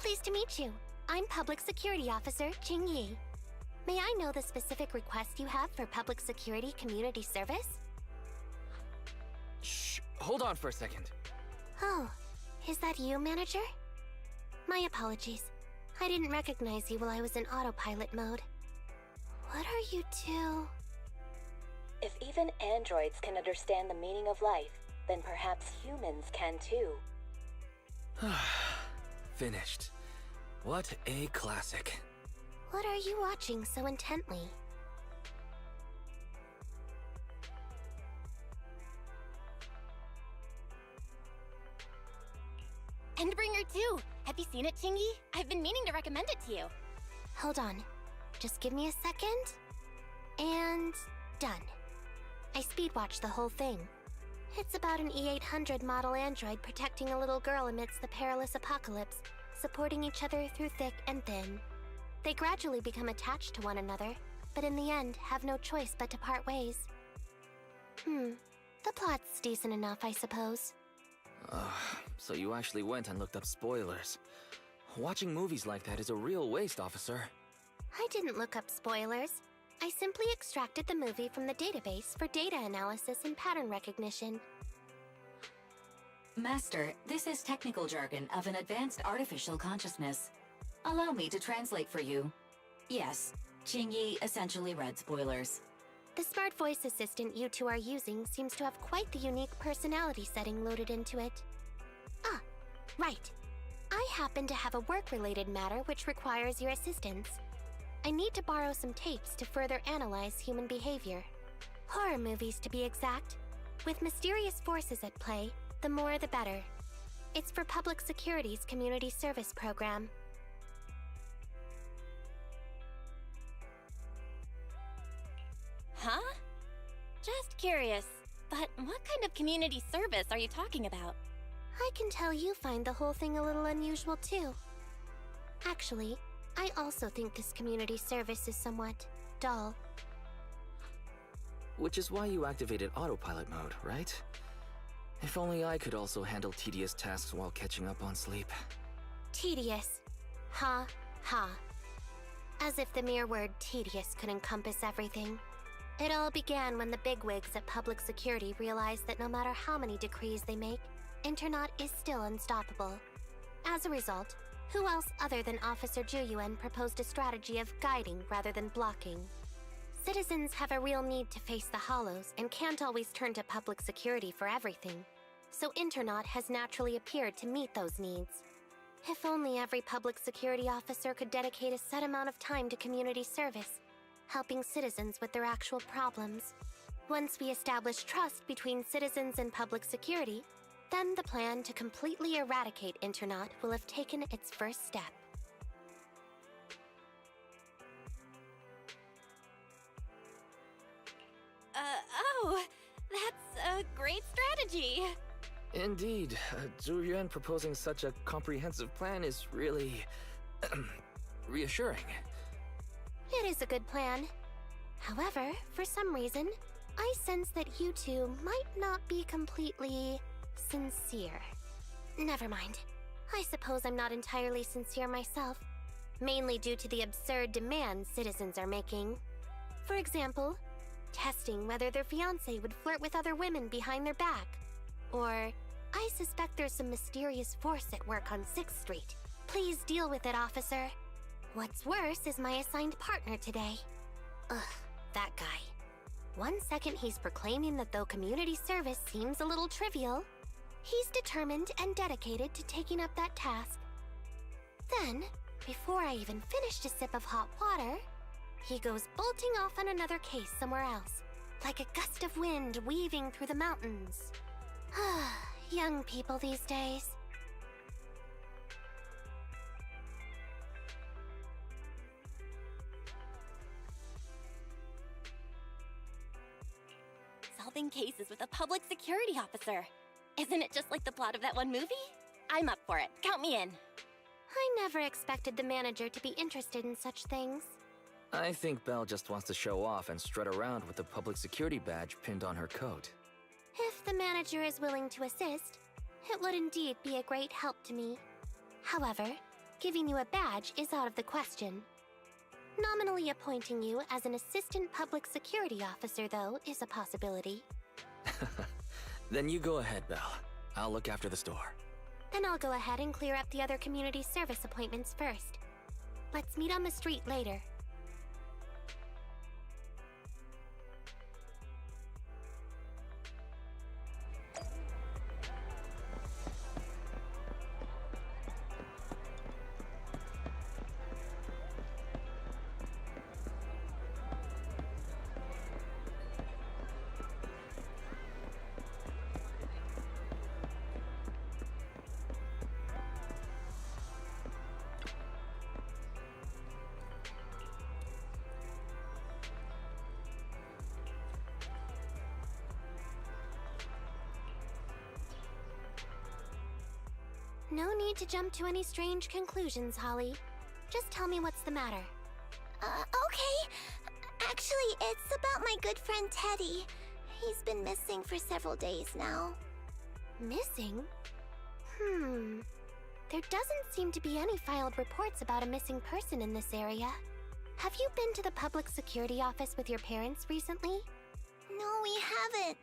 Pleased to meet you. I'm Public Security Officer Jing Yi. May I know the specific request you have for Public Security Community Service? Shh, hold on for a second. Oh, is that you, Manager? My apologies. I didn't recognize you while I was in autopilot mode. What are you two? If even androids can understand the meaning of life, then perhaps humans can too. Finished. What a classic. What are you watching so intently? Endbringer 2! Have you seen it, Chingy? I've been meaning to recommend it to you. Hold on. Just give me a second. And done. I speed-watched the whole thing. It's about an E-800 model android protecting a little girl amidst the perilous apocalypse, supporting each other through thick and thin. They gradually become attached to one another, but in the end have no choice but to part ways. The plot's decent enough, I suppose. So you actually went and looked up spoilers. Watching movies like that is a real waste, officer. I didn't look up spoilers. I simply extracted the movie from the database for data analysis and pattern recognition. Master, this is technical jargon of an advanced artificial consciousness. Allow me to translate for you. Yes, Qingyi essentially read spoilers. The smart voice assistant you two are using seems to have quite the unique personality setting loaded into it. Ah, right. I happen to have a work-related matter which requires your assistance. I need to borrow some tapes to further analyze human behavior. Horror movies, to be exact. With mysterious forces at play, the more the better. It's for Public Security's Community Service Program. Huh? Just curious, but what kind of community service are you talking about? I can tell you find the whole thing a little unusual too. Actually, I also think this community service is somewhat dull. Which is why you activated autopilot mode, right? If only I could also handle tedious tasks while catching up on sleep. Tedious. Ha, ha. As if the mere word tedious could encompass everything. It all began when the bigwigs at Public Security realized that no matter how many decrees they make, Internaut is still unstoppable. As a result, who else other than Officer Juyuan proposed a strategy of guiding rather than blocking? Citizens have a real need to face the hollows and can't always turn to Public Security for everything. So Internaut has naturally appeared to meet those needs. If only every Public Security officer could dedicate a set amount of time to community service, helping citizens with their actual problems. Once we establish trust between citizens and Public Security, then the plan to completely eradicate Internaut will have taken its first step. Oh, that's a great strategy. Indeed, Zhu Yuan proposing such a comprehensive plan is really reassuring. It is a good plan. However, for some reason, I sense that you two might not be completely sincere. Never mind. I suppose I'm not entirely sincere myself, mainly due to the absurd demands citizens are making. For example, testing whether their fiancé would flirt with other women behind their back. Or, I suspect there's some mysterious force at work on 6th Street. Please deal with it, officer. What's worse is my assigned partner today. Ugh, that guy. One second he's proclaiming that though community service seems a little trivial, he's determined and dedicated to taking up that task. Then, before I even finished a sip of hot water, he goes bolting off on another case somewhere else, like a gust of wind weaving through the mountains. Young people these days. Solving cases with a public security officer. Isn't it just like the plot of that one movie? I'm up for it. Count me in. I never expected the manager to be interested in such things. I think Belle just wants to show off and strut around with the public security badge pinned on her coat. If the manager is willing to assist, it would indeed be a great help to me. However, Giving you a badge is out of the question. Nominally appointing you as an assistant public security officer, though, is a possibility. Then you go ahead, Belle. I'll look after the store. Then I'll go ahead and clear up the other community service appointments first. Let's meet on the street later. No need to jump to any strange conclusions, Holly. Just tell me what's the matter. Okay. Actually, it's about my good friend Teddy. He's been missing for several days now. Missing? There doesn't seem to be any filed reports about a missing person in this area. Have you been to the public security office with your parents recently? No, we haven't.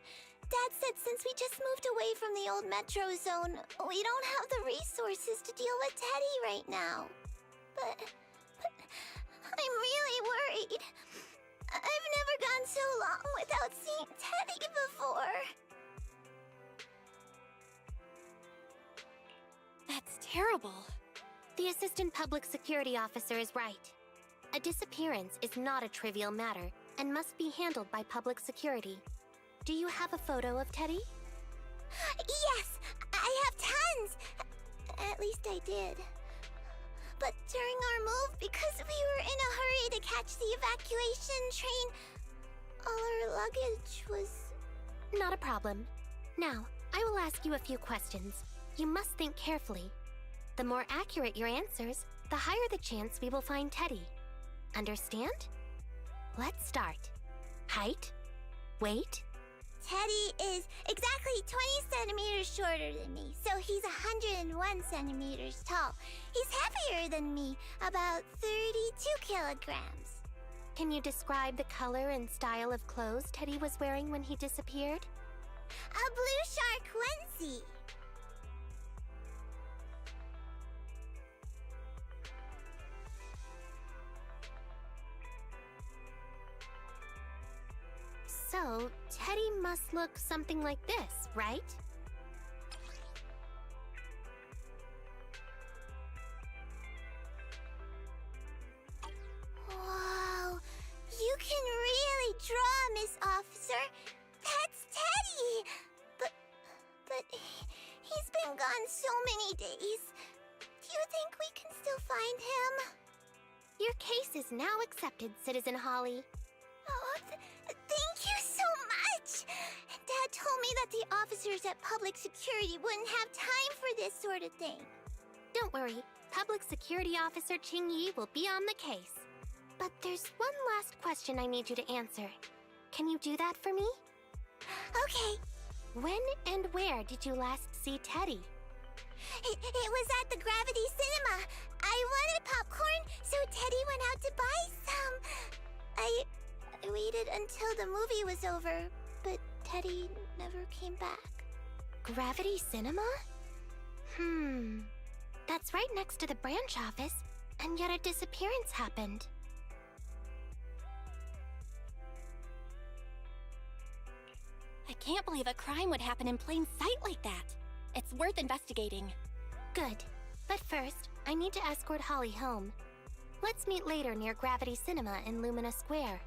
Dad said since we just moved away from the old metro zone, we don't have the resources to deal with Teddy right now. But I'm really worried. I've never gone so long without seeing Teddy before. That's terrible. The assistant public security officer is right. A disappearance is not a trivial matter and must be handled by public security. Do you have a photo of Teddy? Yes, I have tons. At least I did. But during our move, because we were in a hurry to catch the evacuation train, all our luggage was... Not a problem. Now, I will ask you a few questions. You must think carefully. The more accurate your answers, the higher the chance we will find Teddy. Understand? Let's start. Height? Weight? Teddy is exactly 20 centimeters shorter than me, so he's 101 centimeters tall. He's heavier than me, about 32 kilograms. Can you describe the color and style of clothes Teddy was wearing when he disappeared? A blue shark onesie. So, Teddy must look something like this, right? Whoa, you can really draw, Miss Officer. That's Teddy. But he's been gone so many days. Do you think we can still find him? Your case is now accepted, Citizen Holly. Oh, thank you so much! Dad told me that the officers at Public Security wouldn't have time for this sort of thing. Don't worry, Public Security Officer Ching Yi will be on the case. But there's one last question I need you to answer. Can you do that for me? Okay. When and where did you last see Teddy? It was at the Gravity Cinema. I wanted popcorn, so Teddy went out to buy some. I waited until the movie was over, but Teddy never came back. Gravity Cinema? That's right next to the branch office, and yet a disappearance happened. I can't believe a crime would happen in plain sight like that. It's worth investigating. Good. But first, I need to escort Holly home. Let's meet later near Gravity Cinema in Lumina Square.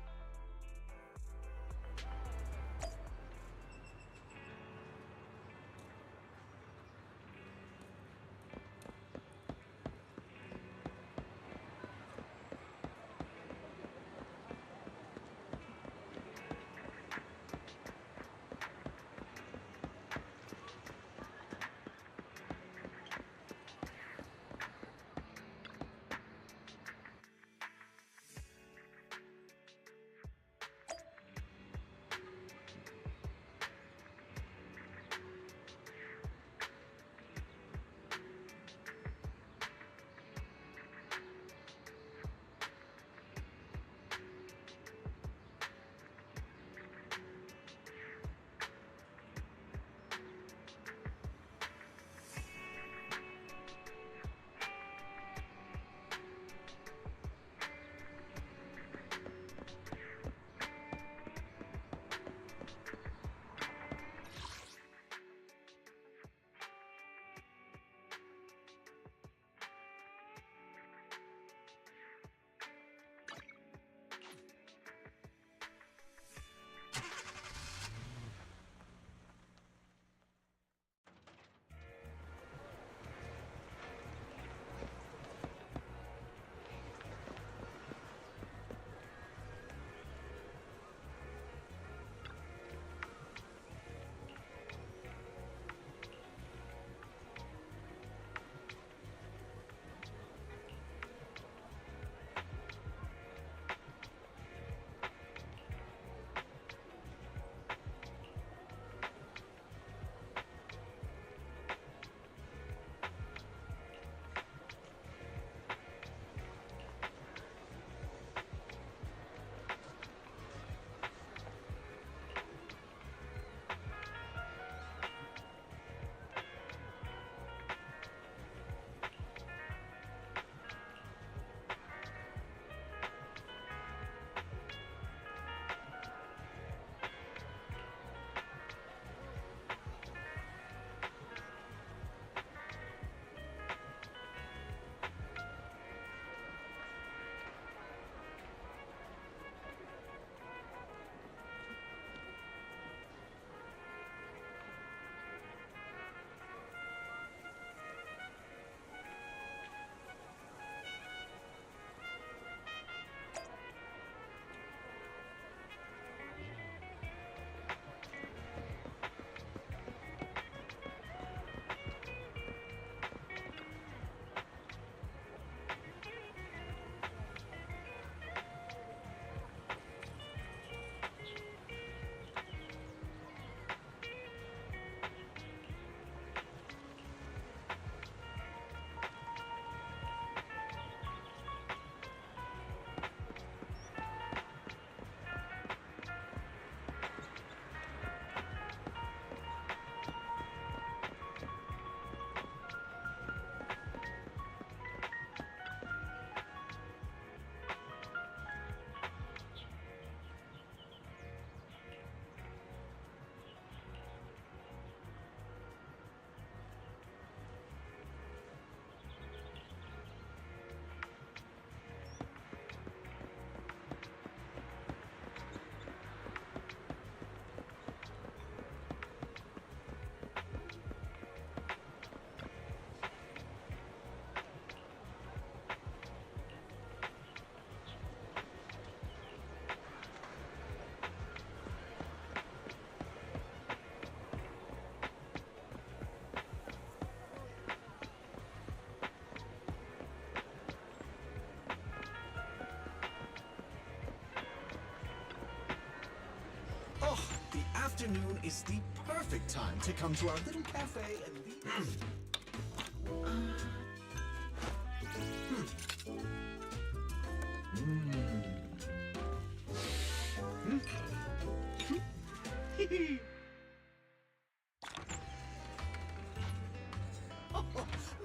afternoon is the perfect time to come to our little cafe and leave.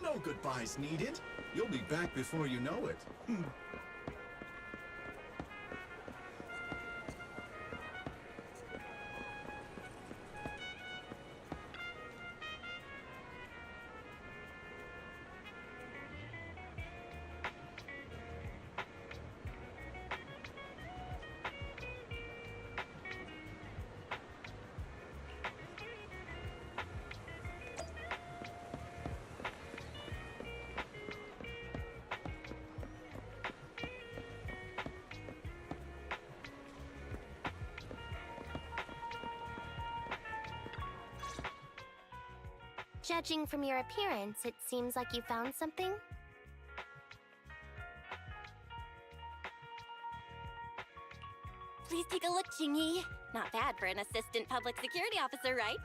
No goodbyes needed. You'll be back before you know it. Judging from your appearance, it seems like you found something. Please take a look, Chingy. Not bad for an assistant public security officer, right?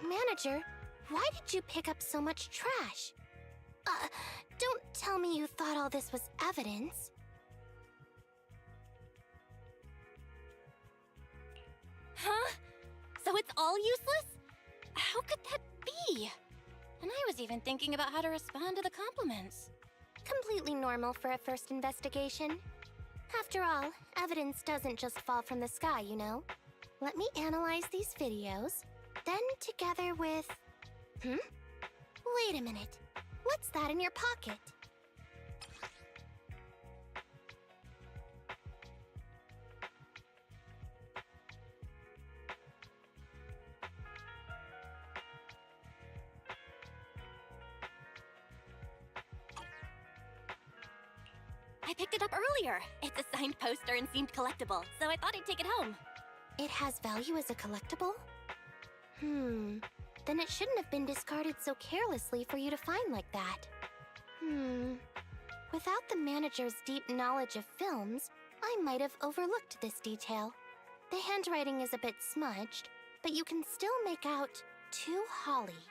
Manager, why did you pick up so much trash? Don't tell me you thought all this was evidence. Huh? So it's all useless? How could that be? And I was even thinking about how to respond to the compliments. Completely normal for a first investigation. After all, evidence doesn't just fall from the sky, you know. Let me analyze these videos, then together with... Wait a minute. What's that in your pocket? I picked it up earlier. It's a signed poster and seemed collectible, so I thought I'd take it home. It has value as a collectible? Then it shouldn't have been discarded so carelessly for you to find like that. Without the manager's deep knowledge of films, I might have overlooked this detail. The handwriting is a bit smudged, but you can still make out "To Holly."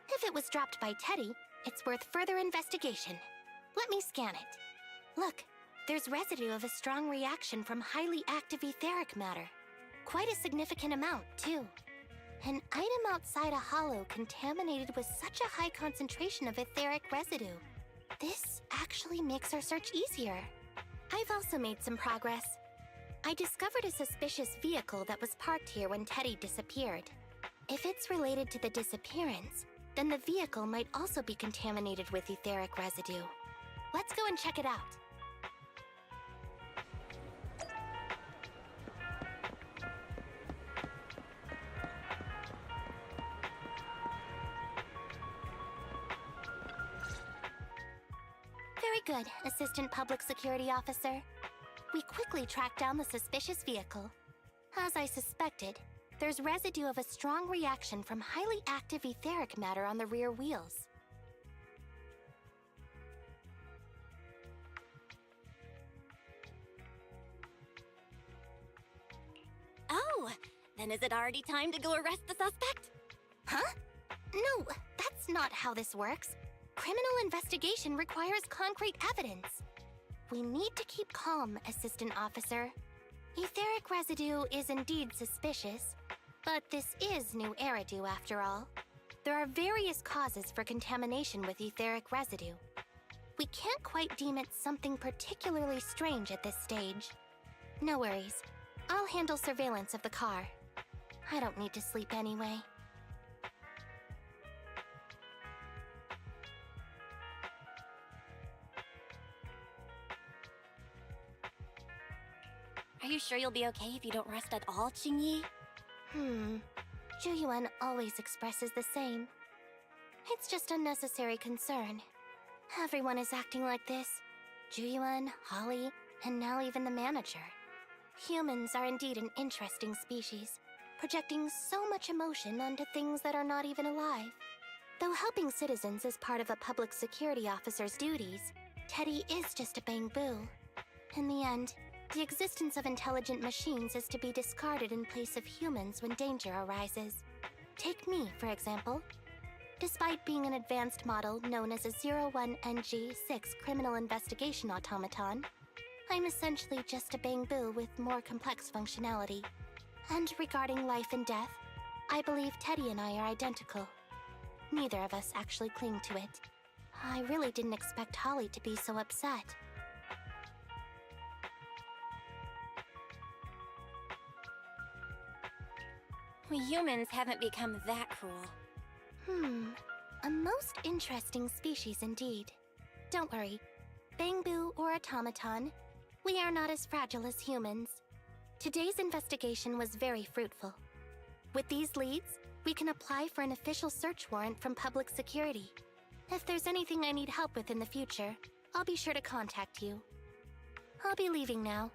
If it was dropped by Teddy, it's worth further investigation. Let me scan it. Look, there's residue of a strong reaction from highly active etheric matter. Quite a significant amount, too. An item outside a hollow contaminated with such a high concentration of etheric residue. This actually makes our search easier. I've also made some progress. I discovered a suspicious vehicle that was parked here when Teddy disappeared. If it's related to the disappearance, then the vehicle might also be contaminated with etheric residue. Let's go and check it out. Very good, Assistant Public Security Officer. We quickly tracked down the suspicious vehicle. As I suspected, there's residue of a strong reaction from highly active etheric matter on the rear wheels. Oh, then is it already time to go arrest the suspect? Huh? No, that's not how this works. Criminal investigation requires concrete evidence. We need to keep calm, Assistant Officer. Etheric residue is indeed suspicious, but this is new Eridu after all. There are various causes for contamination with etheric residue. We can't quite deem it something particularly strange at this stage. No worries. I'll handle surveillance of the car. I don't need to sleep anyway. Are you sure you'll be okay if you don't rest at all, Qingyi? Zhu always expresses the same. It's just unnecessary concern. Everyone is acting like this. Zhu, Holly, and now even the manager. Humans are indeed an interesting species, projecting so much emotion onto things that are not even alive. Though helping citizens is part of a public security officer's duties, Teddy is just a bamboo. In the end, The existence of intelligent machines is to be discarded in place of humans when danger arises. Take me, for example. Despite being an advanced model known as a 01NG6 criminal investigation automaton, I'm essentially just a Bangbu with more complex functionality. And regarding life and death, I believe Teddy and I are identical. Neither of us actually cling to it. I really didn't expect Holly to be so upset. We humans haven't become that cruel. A most interesting species indeed. Don't worry. Bangbu or automaton, we are not as fragile as humans. Today's investigation was very fruitful. With these leads, we can apply for an official search warrant from public security. If there's anything I need help with in the future, I'll be sure to contact you. I'll be leaving now.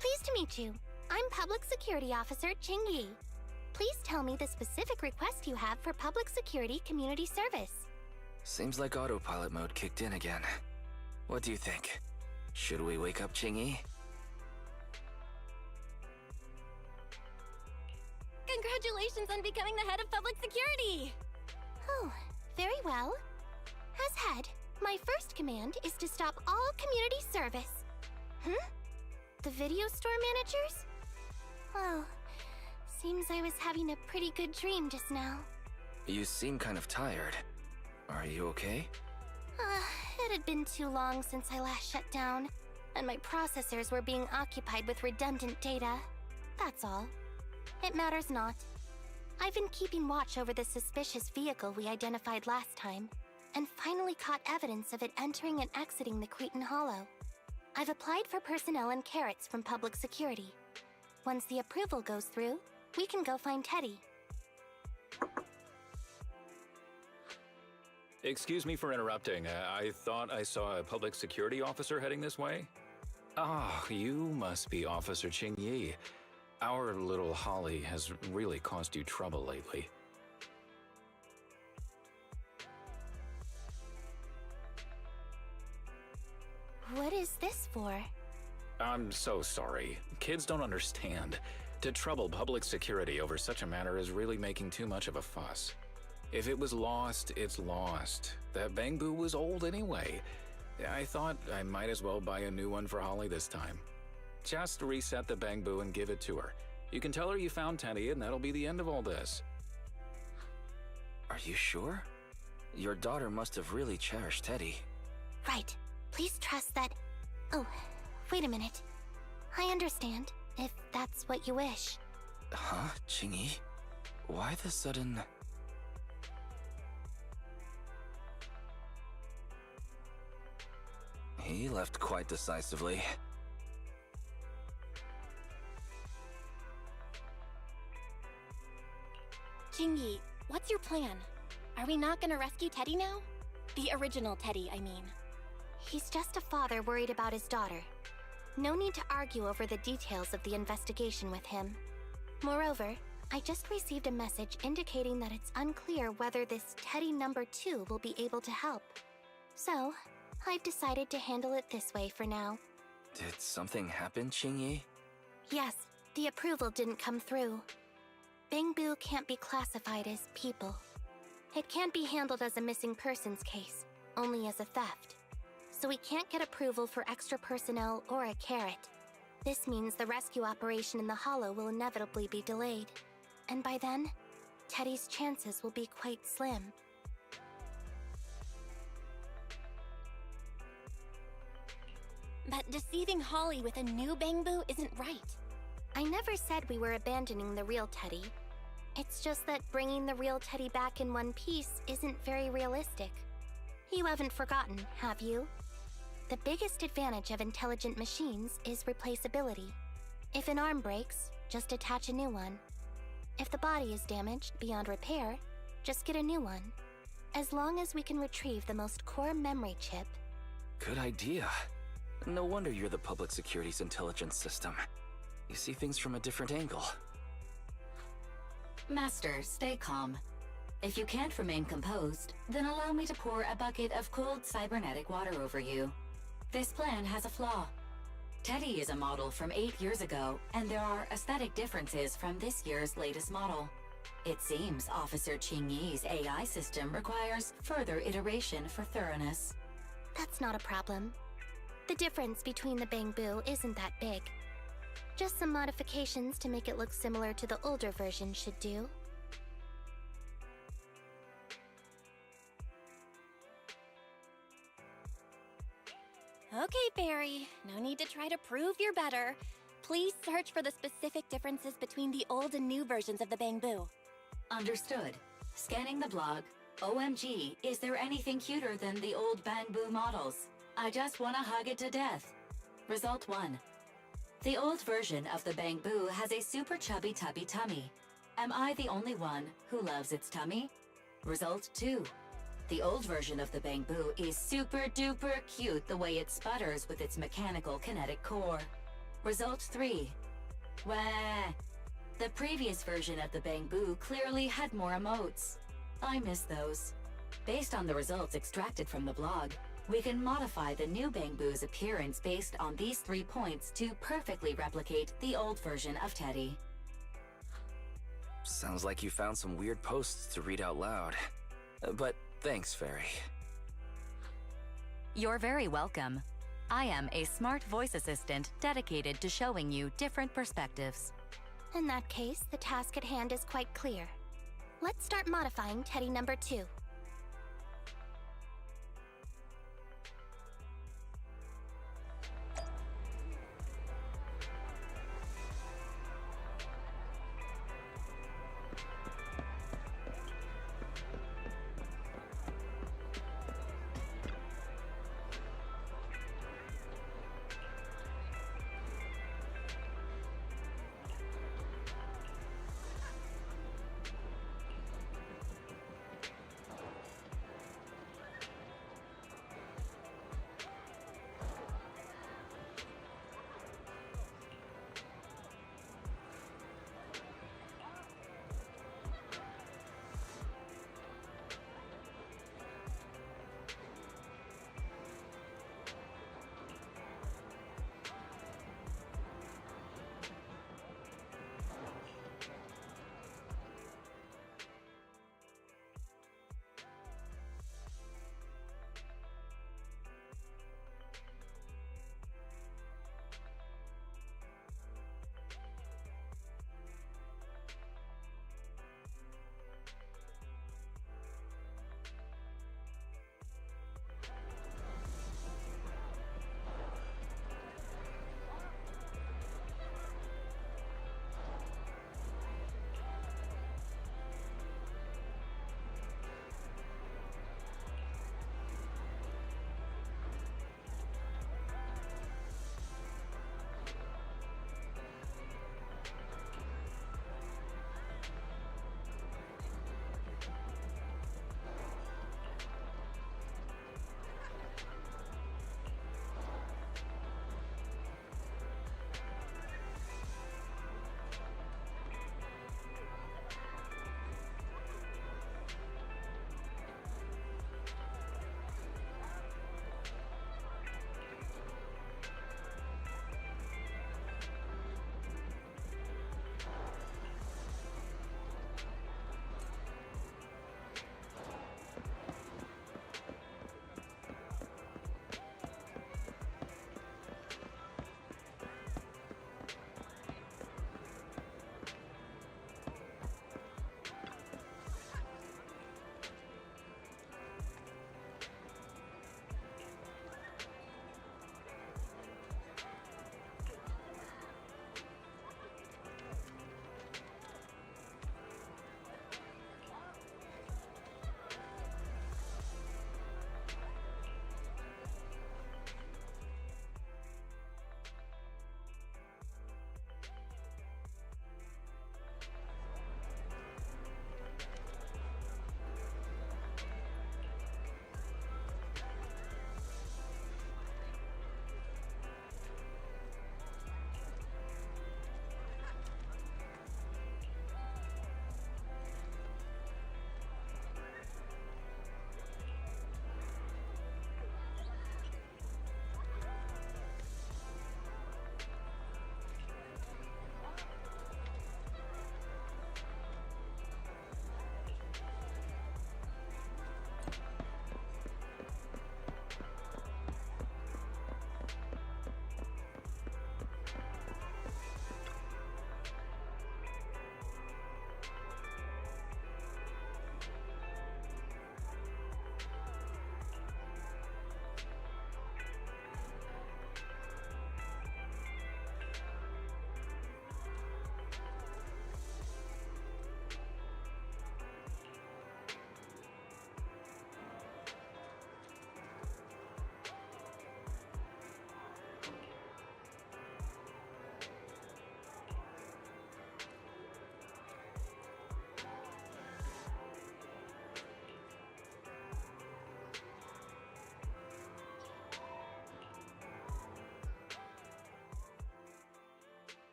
Pleased to meet you. I'm Public Security Officer Ching Yi. Please tell me the specific request you have for Public Security Community Service. Seems like autopilot mode kicked in again. What do you think? Should we wake up Chingy? Congratulations on becoming the head of public security! Oh, very well. As head, my first command is to stop all community service. The video store managers? Oh, seems I was having a pretty good dream just now. You seem kind of tired. Are you okay? It had been too long since I last shut down, and my processors were being occupied with redundant data. That's all. It matters not. I've been keeping watch over the suspicious vehicle we identified last time, and finally caught evidence of it entering and exiting the Cretan Hollow. I've applied for personnel and carrots from public security. Once the approval goes through, we can go find Teddy. Excuse me for interrupting. I thought I saw a public security officer heading this way. Ah, you must be Officer Ching Yi. Our little Holly has really caused you trouble lately. What is this for? I'm so sorry. Kids don't understand. To trouble public security over such a matter is really making too much of a fuss. If it was lost, it's lost. That Bangbu was old anyway. I thought I might as well buy a new one for Holly this time. Just reset the Bangbu and give it to her. You can tell her you found Teddy, and that'll be the end of all this. Are you sure? Your daughter must have really cherished Teddy. Right. Please trust that. Oh, wait a minute. I understand, if that's what you wish. Huh, Qingyi? Why the sudden... He left quite decisively. Qingyi, what's your plan? Are we not gonna rescue Teddy now? The original Teddy, I mean. He's just a father worried about his daughter. No need to argue over the details of the investigation with him. Moreover, I just received a message indicating that it's unclear whether this Teddy number 2 will be able to help. So, I've decided to handle it this way for now. Did something happen, Qingyi? Yes, the approval didn't come through. Bangbu can't be classified as people. It can't be handled as a missing persons case, only as a theft. So we can't get approval for extra personnel or a carrot. This means the rescue operation in the Hollow will inevitably be delayed. And by then, Teddy's chances will be quite slim. But deceiving Holly with a new Bangbu isn't right. I never said we were abandoning the real Teddy. It's just that bringing the real Teddy back in one piece isn't very realistic. You haven't forgotten, have you? The biggest advantage of intelligent machines is replaceability. If an arm breaks, just attach a new one. If the body is damaged beyond repair, just get a new one. As long as we can retrieve the most core memory chip. Good idea. No wonder you're the public security's intelligence system. You see things from a different angle. Master, stay calm. If you can't remain composed, then allow me to pour a bucket of cold cybernetic water over you. This plan has a flaw. Teddy is a model from 8 years ago, and there are aesthetic differences from this year's latest model. It seems Officer Qingyi's AI system requires further iteration for thoroughness. That's not a problem. The difference between the Bangbu isn't that big. Just some modifications to make it look similar to the older version should do. Okay, Fairy. No need to try to prove you're better. Please search for the specific differences between the old and new versions of the Bangbu. Understood. Scanning the blog. OMG, is there anything cuter than the old Bangbu models? I just want to hug it to death. Result 1. The old version of the Bangbu has a super chubby tubby tummy. Am I the only one who loves its tummy? Result 2. The old version of the Bangbu is super duper cute the way it sputters with its mechanical kinetic core. Result 3. Wah! The previous version of the Bangbu clearly had more emotes. I miss those. Based on the results extracted from the blog, we can modify the new Bangbu's appearance based on these 3 points to perfectly replicate the old version of Teddy. Sounds like you found some weird posts to read out loud. But thanks, Fairy. You're very welcome. I am a smart voice assistant dedicated to showing you different perspectives. In that case, the task at hand is quite clear. Let's start modifying Teddy number 2.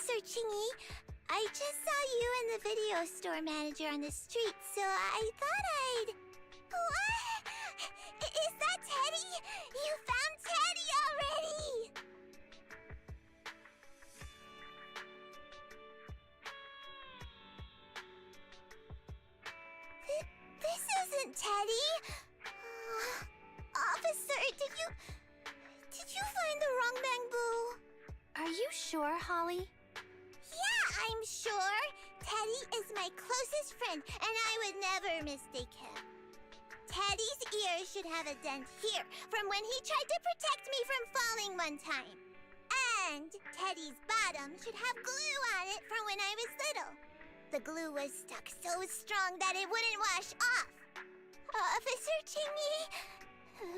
Officer Chingy, I just saw you and the video store manager on the street, so I thought I'd... What? Is that Teddy? You found Teddy already! This isn't Teddy. Officer, did you find the wrong Bamboo? Are you sure, Holly? Yeah, I'm sure. Teddy is my closest friend, and I would never mistake him. Teddy's ear should have a dent here from when he tried to protect me from falling one time. And Teddy's bottom should have glue on it from when I was little. The glue was stuck so strong that it wouldn't wash off. Officer Chingy,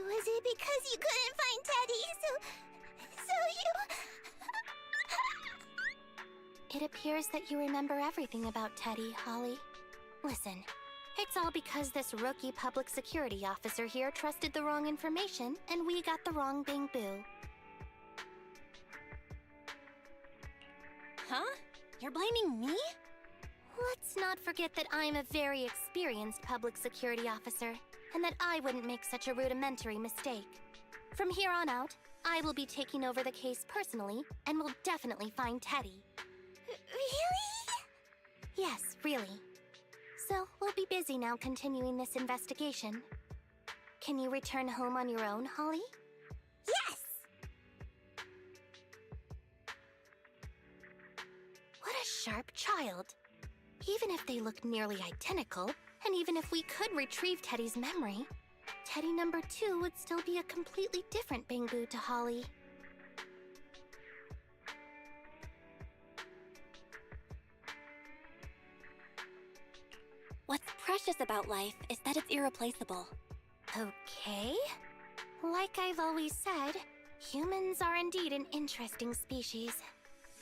was it because you couldn't find Teddy, so you... It appears that you remember everything about Teddy, Holly. Listen, it's all because this rookie public security officer here trusted the wrong information, and we got the wrong Bamboo. Huh? You're blaming me? Let's not forget that I'm a very experienced public security officer, and that I wouldn't make such a rudimentary mistake. From here on out, I will be taking over the case personally, and will definitely find Teddy. Really? Yes, really. So, we'll be busy now continuing this investigation. Can you return home on your own, Holly? Yes! What a sharp child. Even if they look nearly identical, and even if we could retrieve Teddy's memory, Teddy number 2 would still be a completely different Bamboo to Holly. What's precious about life is that it's irreplaceable. Okay. Like I've always said, humans are indeed an interesting species.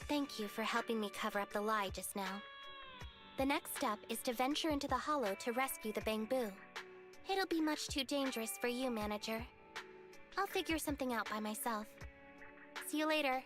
Thank you for helping me cover up the lie just now. The next step is to venture into the hollow to rescue the Bamboo. It'll be much too dangerous for you, Manager. I'll figure something out by myself. See you later.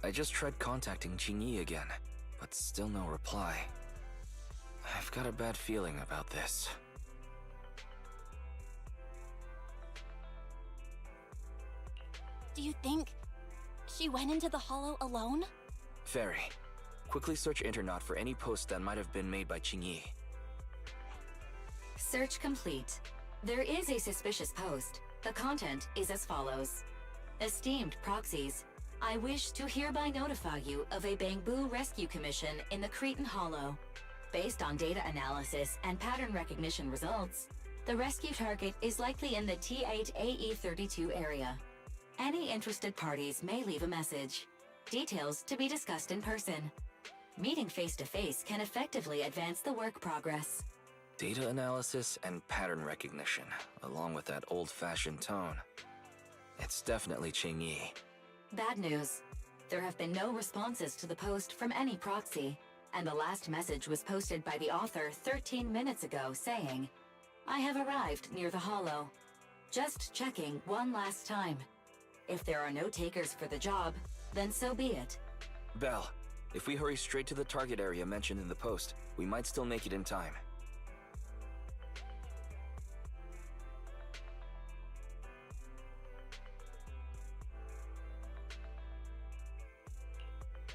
I just tried contacting Qingyi again, but still no reply. I've got a bad feeling about this. Do you think she went into the hollow alone? Fairy, quickly search Internet for any post that might have been made by Qingyi. Search complete. There is a suspicious post. The content is as follows. Esteemed proxies, I wish to hereby notify you of a Bangbu rescue commission in the Cretan Hollow. Based on data analysis and pattern recognition results, the rescue target is likely in the T8AE32 area. Any interested parties may leave a message. Details to be discussed in person. Meeting face-to-face can effectively advance the work progress. Data analysis and pattern recognition, along with that old-fashioned tone. It's definitely Qingyi. Bad news. There have been no responses to the post from any proxy, and the last message was posted by the author 13 minutes ago saying, I have arrived near the hollow. Just checking one last time. If there are no takers for the job, then so be it. Belle, if we hurry straight to the target area mentioned in the post, we might still make it in time.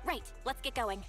Right, let's get going.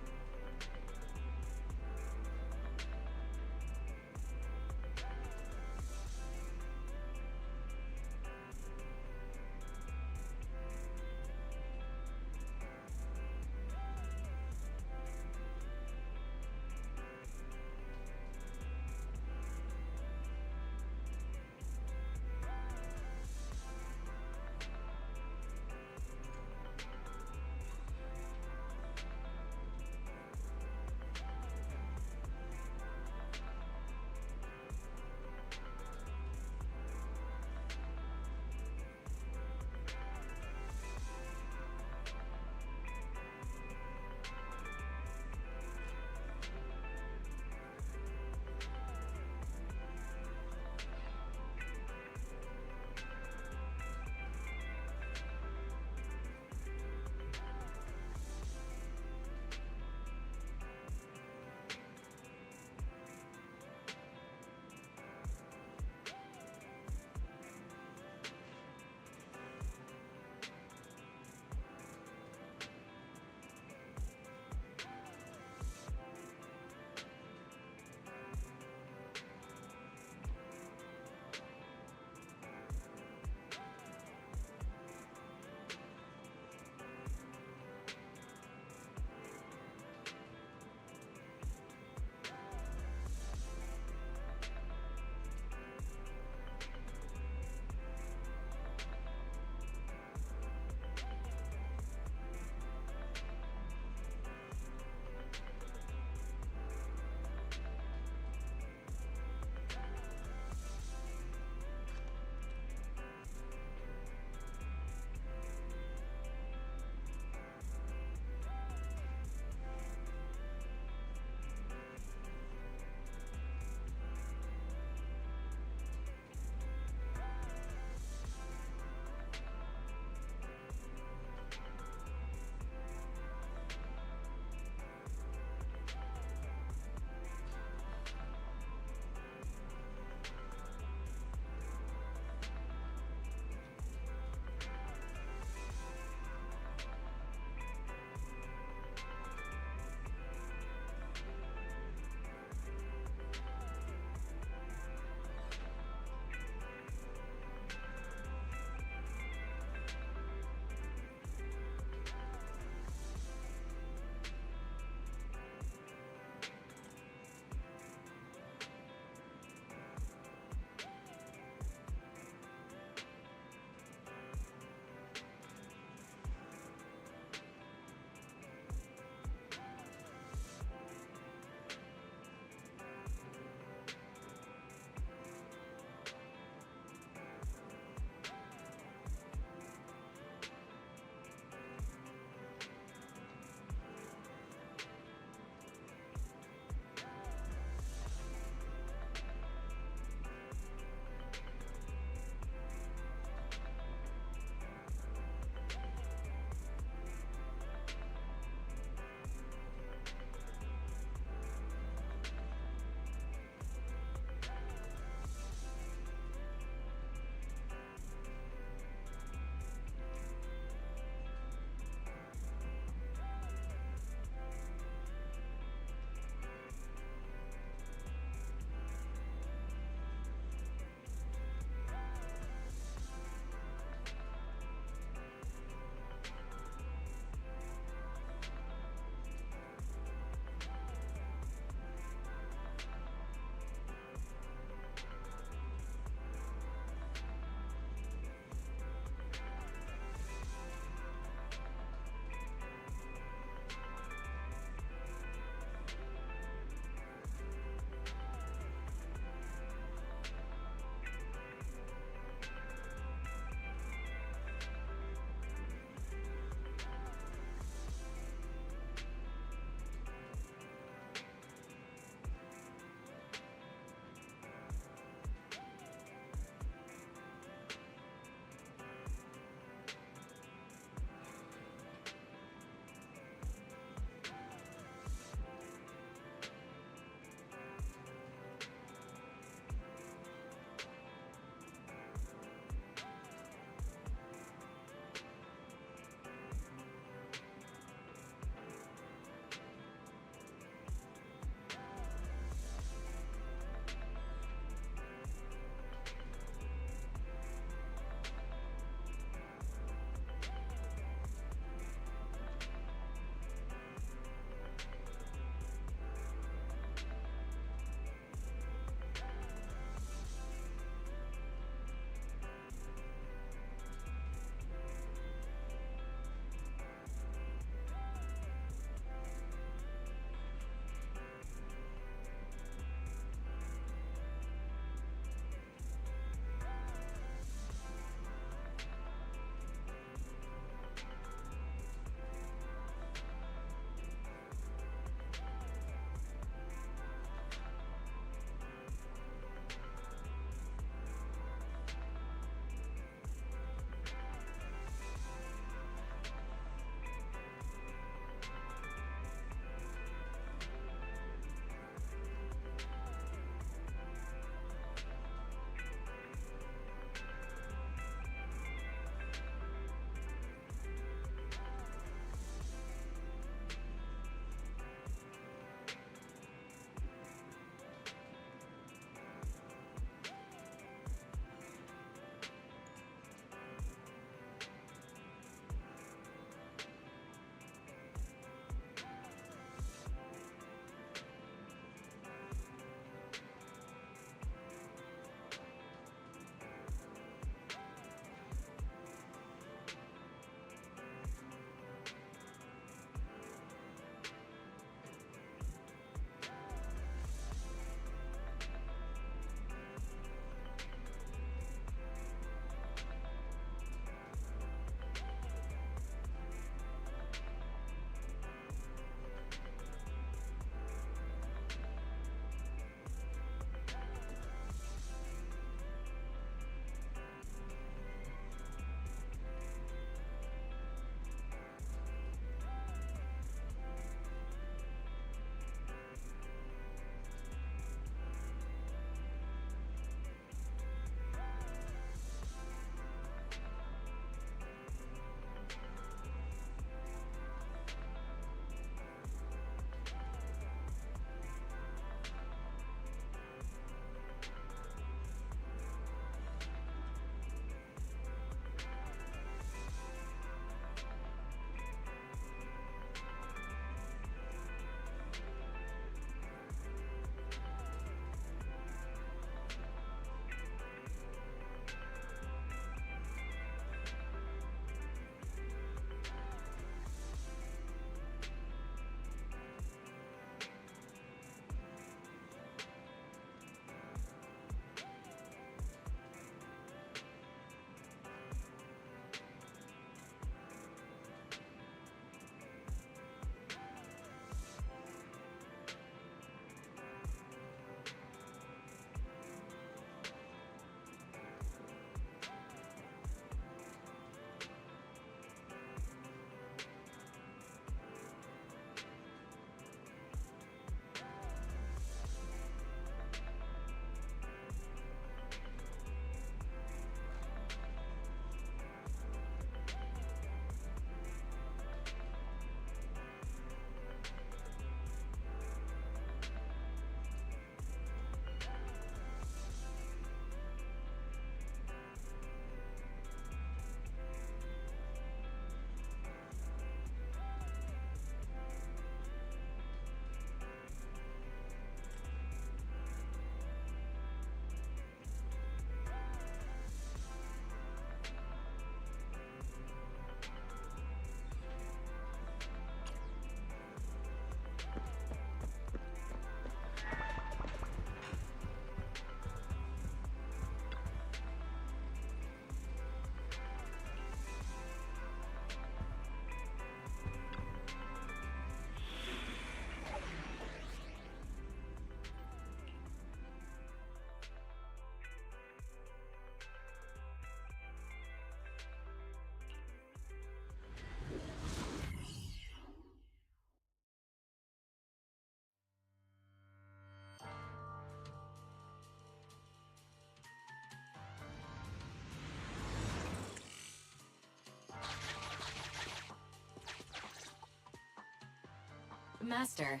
Master,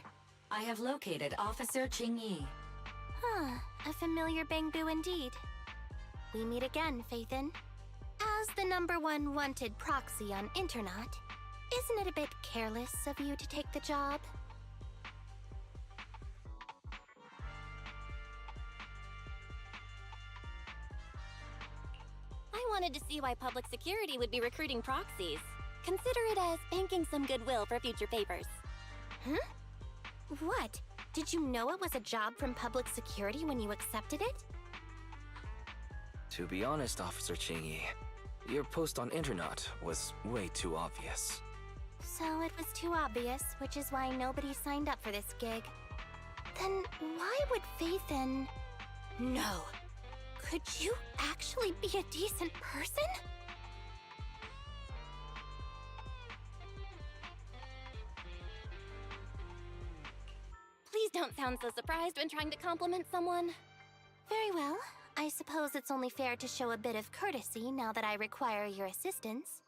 I have located Officer Qingyi. Huh, a familiar Bangbu indeed. We meet again, Faithin. As the #1 wanted proxy on Internaut, isn't it a bit careless of you to take the job? I wanted to see why public security would be recruiting proxies. Consider it as banking some goodwill for future papers. Huh? What? Did you know it was a job from public security when you accepted it? To be honest, Officer Qingyi, your post on Internaut was way too obvious. So it was too obvious, which is why nobody signed up for this gig. Then why would Faithin... No. Could you actually be a decent person? Please don't sound so surprised when trying to compliment someone. Very well. I suppose it's only fair to show a bit of courtesy now that I require your assistance.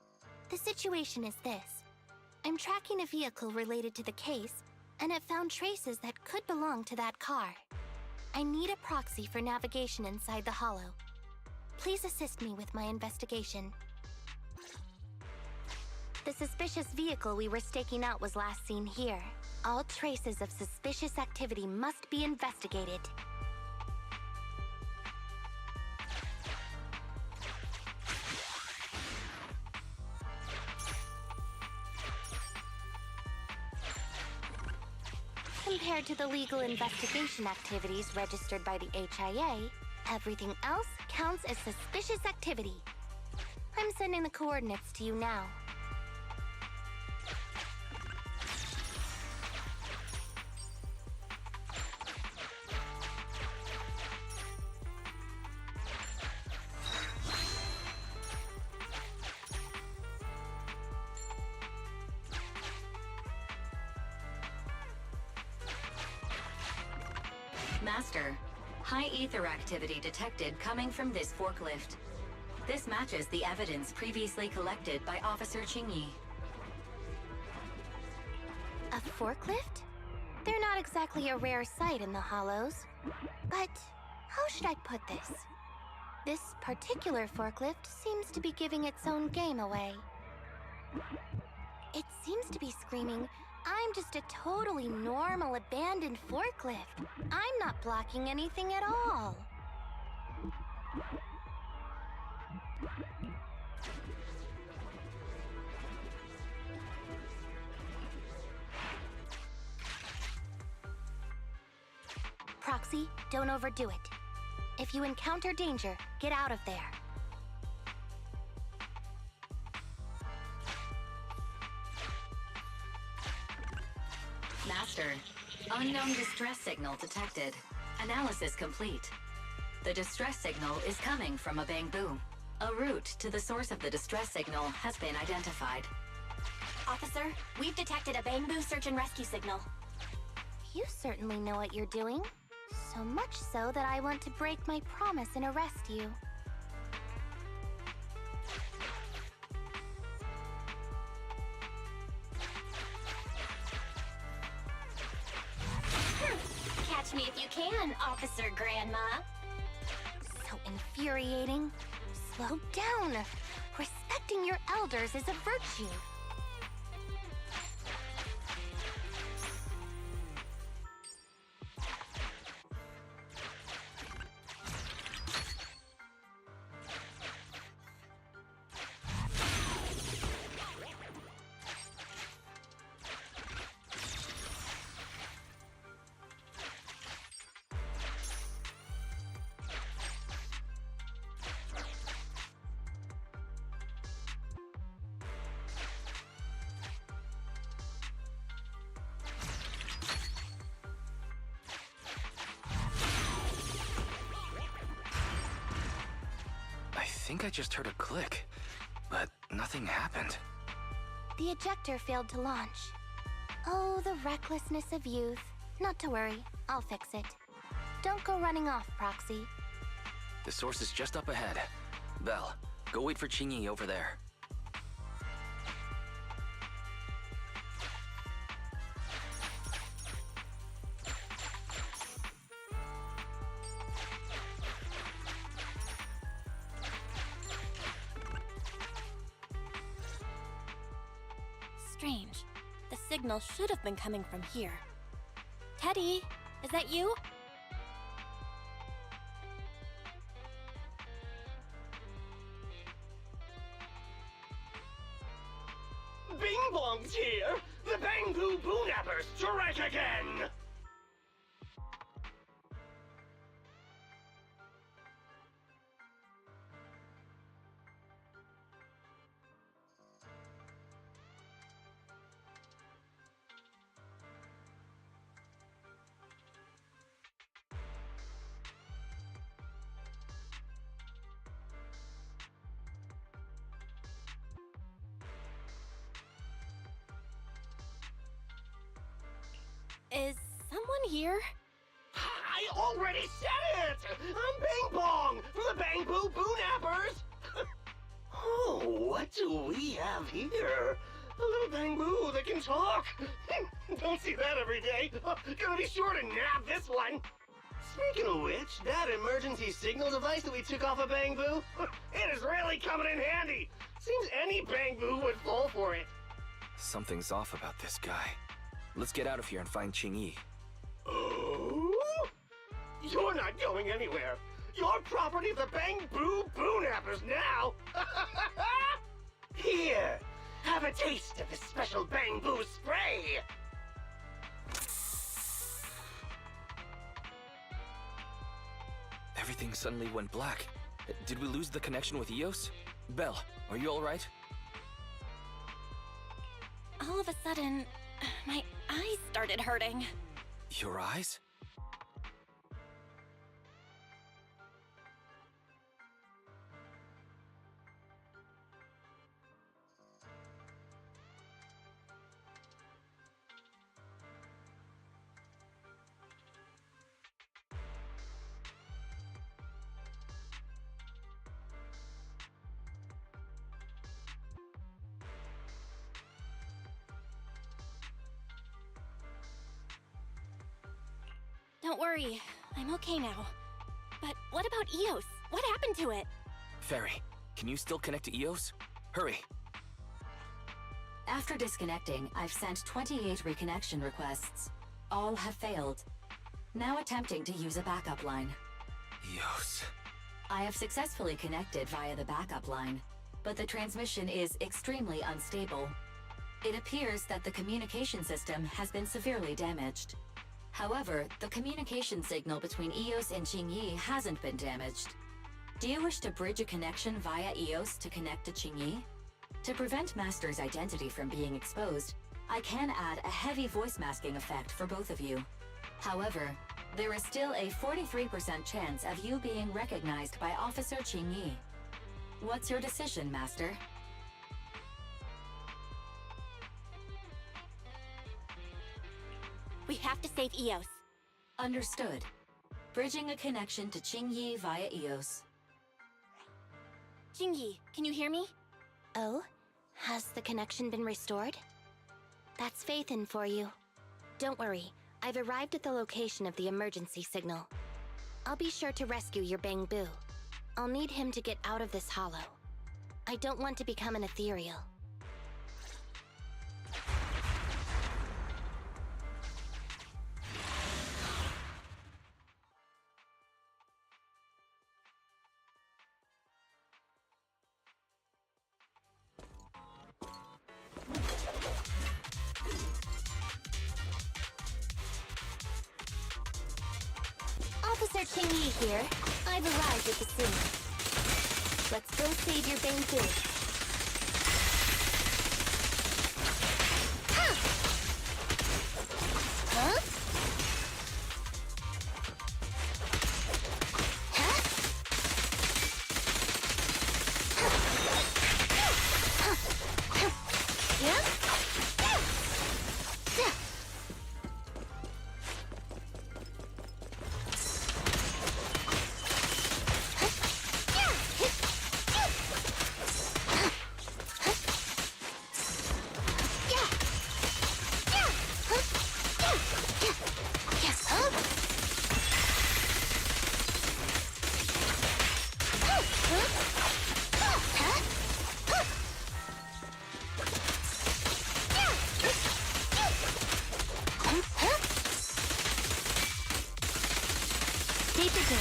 The situation is this. I'm tracking a vehicle related to the case, and have found traces that could belong to that car. I need a proxy for navigation inside the hollow. Please assist me with my investigation. The suspicious vehicle we were staking out was last seen here. All traces of suspicious activity must be investigated. Compared to the legal investigation activities registered by the HIA, everything else counts as suspicious activity. I'm sending the coordinates to you now. Master, high ether activity detected coming from this forklift. This matches the evidence previously collected by Officer Qingyi. A forklift? They're not exactly a rare sight in the Hollows. But how should I put this? This particular forklift seems to be giving its own game away. It seems to be screaming, "I'm just a totally normal abandoned forklift. I'm not blocking anything at all." Proxy, don't overdo it. If you encounter danger, get out of there. Master, unknown distress signal detected. Analysis complete. The distress signal is coming from a Bangbu. A route to the source of the distress signal has been identified. Officer, we've detected a Bangbu search and rescue signal. You certainly know what you're doing. So much so that I want to break my promise and arrest you. Catch me if you can, Officer Grandma. So infuriating. Slow down. Respecting your elders is a virtue. I think I just heard a click, but nothing happened. The ejector failed to launch. Oh, the recklessness of youth. Not to worry, I'll fix it. Don't go running off, Proxy. The source is just up ahead. Belle, go wait for Qingyi over there. strange. The signal should have been coming from here. Teddy, is that you? Bing Bong's here! The Bangbu Boonappers strike again! Is someone here? I already said it! I'm Bing Bong from the Bangbu Boonappers! Oh, what do we have here? A little Bangbu that can talk! Don't see that every day. Gonna be sure to nab this one! Speaking of which, that emergency signal device that we took off of Bangbu, it is really coming in handy! Seems any Bangbu would fall for it. Something's off about this guy. Let's get out of here and find Qingyi. Oh? You're not going anywhere. You're property of the Bangbu Boonappers now. Here, have a taste of this special Bangbu spray. Everything suddenly went black. Did we lose the connection with Eos? Belle, are you alright? All of a sudden, my eyes started hurting. Your eyes? Don't worry, I'm okay now. But what about Eos? What happened to it? Fairy, can you still connect to Eos? Hurry! After disconnecting, I've sent 28 reconnection requests. All have failed. Now attempting to use a backup line. Eos. I have successfully connected via the backup line, but the transmission is extremely unstable. It appears that the communication system has been severely damaged. However, the communication signal between Eos and Qingyi hasn't been damaged. Do you wish to bridge a connection via Eos to connect to Qingyi? To prevent Master's identity from being exposed, I can add a heavy voice masking effect for both of you. However, there is still a 43% chance of you being recognized by Officer Qingyi. What's your decision, Master? We have to save Eos. Understood. Bridging a connection to Qingyi via Eos. Qingyi, can you hear me? Oh? Has the connection been restored? That's Faithin for you. Don't worry, I've arrived at the location of the emergency signal. I'll be sure to rescue your Bangbu. I'll need him to get out of this hollow. I don't want to become an ethereal. Officer Qingyi here. I've arrived at the scene. Let's go save your Bangbu. Huh? begin.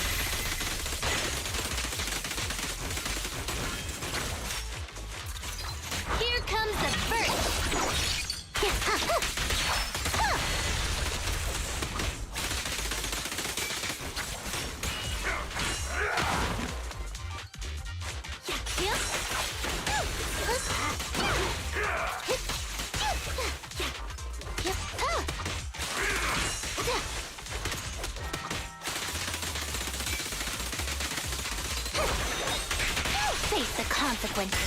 Here comes the first. Face the consequences.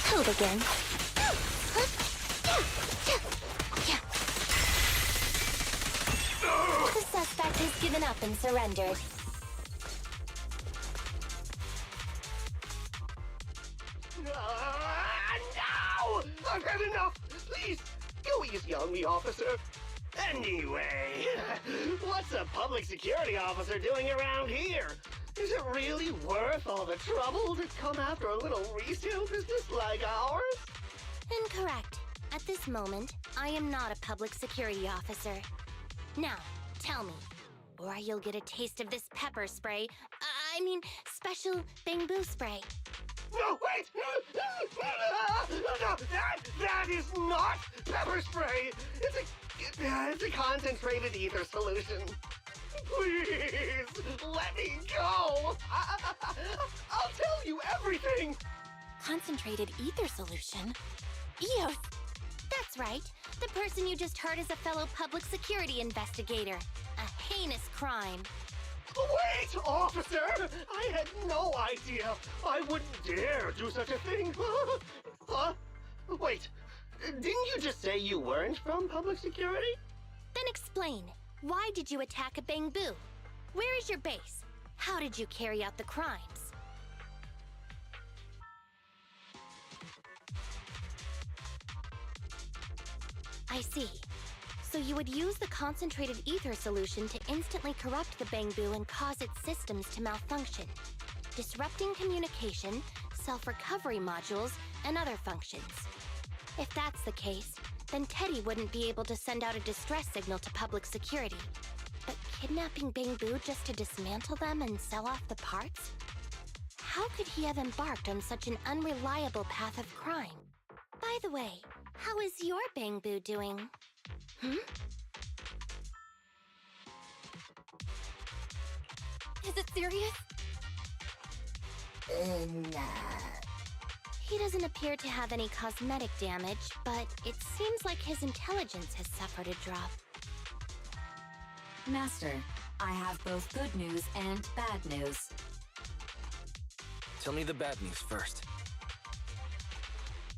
Who begins? The suspect has given up and surrendered. No! I've had enough! Please, go easy on me, officer. Anyway, what's a public security officer doing around here? Is it really worth all the trouble to come after a little resale business like ours? Incorrect. At this moment, I am not a public security officer. Now, tell me, or you'll get a taste of this pepper spray. I mean, special bamboo spray. No, wait! No, that is not pepper spray! It's a concentrated ether solution. Please, let me go! I'll tell you everything! Concentrated ether solution? Eos! That's right. The person you just heard is a fellow public security investigator. A heinous crime. Wait, officer! I had no idea. I wouldn't dare do such a thing. Huh? Wait, didn't you just say you weren't from public security? Then explain. Why did you attack a bamboo? Where is your base? How did you carry out the crimes? I see. So you would use the concentrated ether solution to instantly corrupt the bamboo and cause its systems to malfunction, disrupting communication, self-recovery modules, and other functions. If that's the case, then Teddy wouldn't be able to send out a distress signal to public security. But kidnapping bamboo just to dismantle them and sell off the parts? How could he have embarked on such an unreliable path of crime? By the way, how is your bamboo doing? Is it serious? He doesn't appear to have any cosmetic damage, but it seems like his intelligence has suffered a drop. Master, I have both good news and bad news. Tell me the bad news first.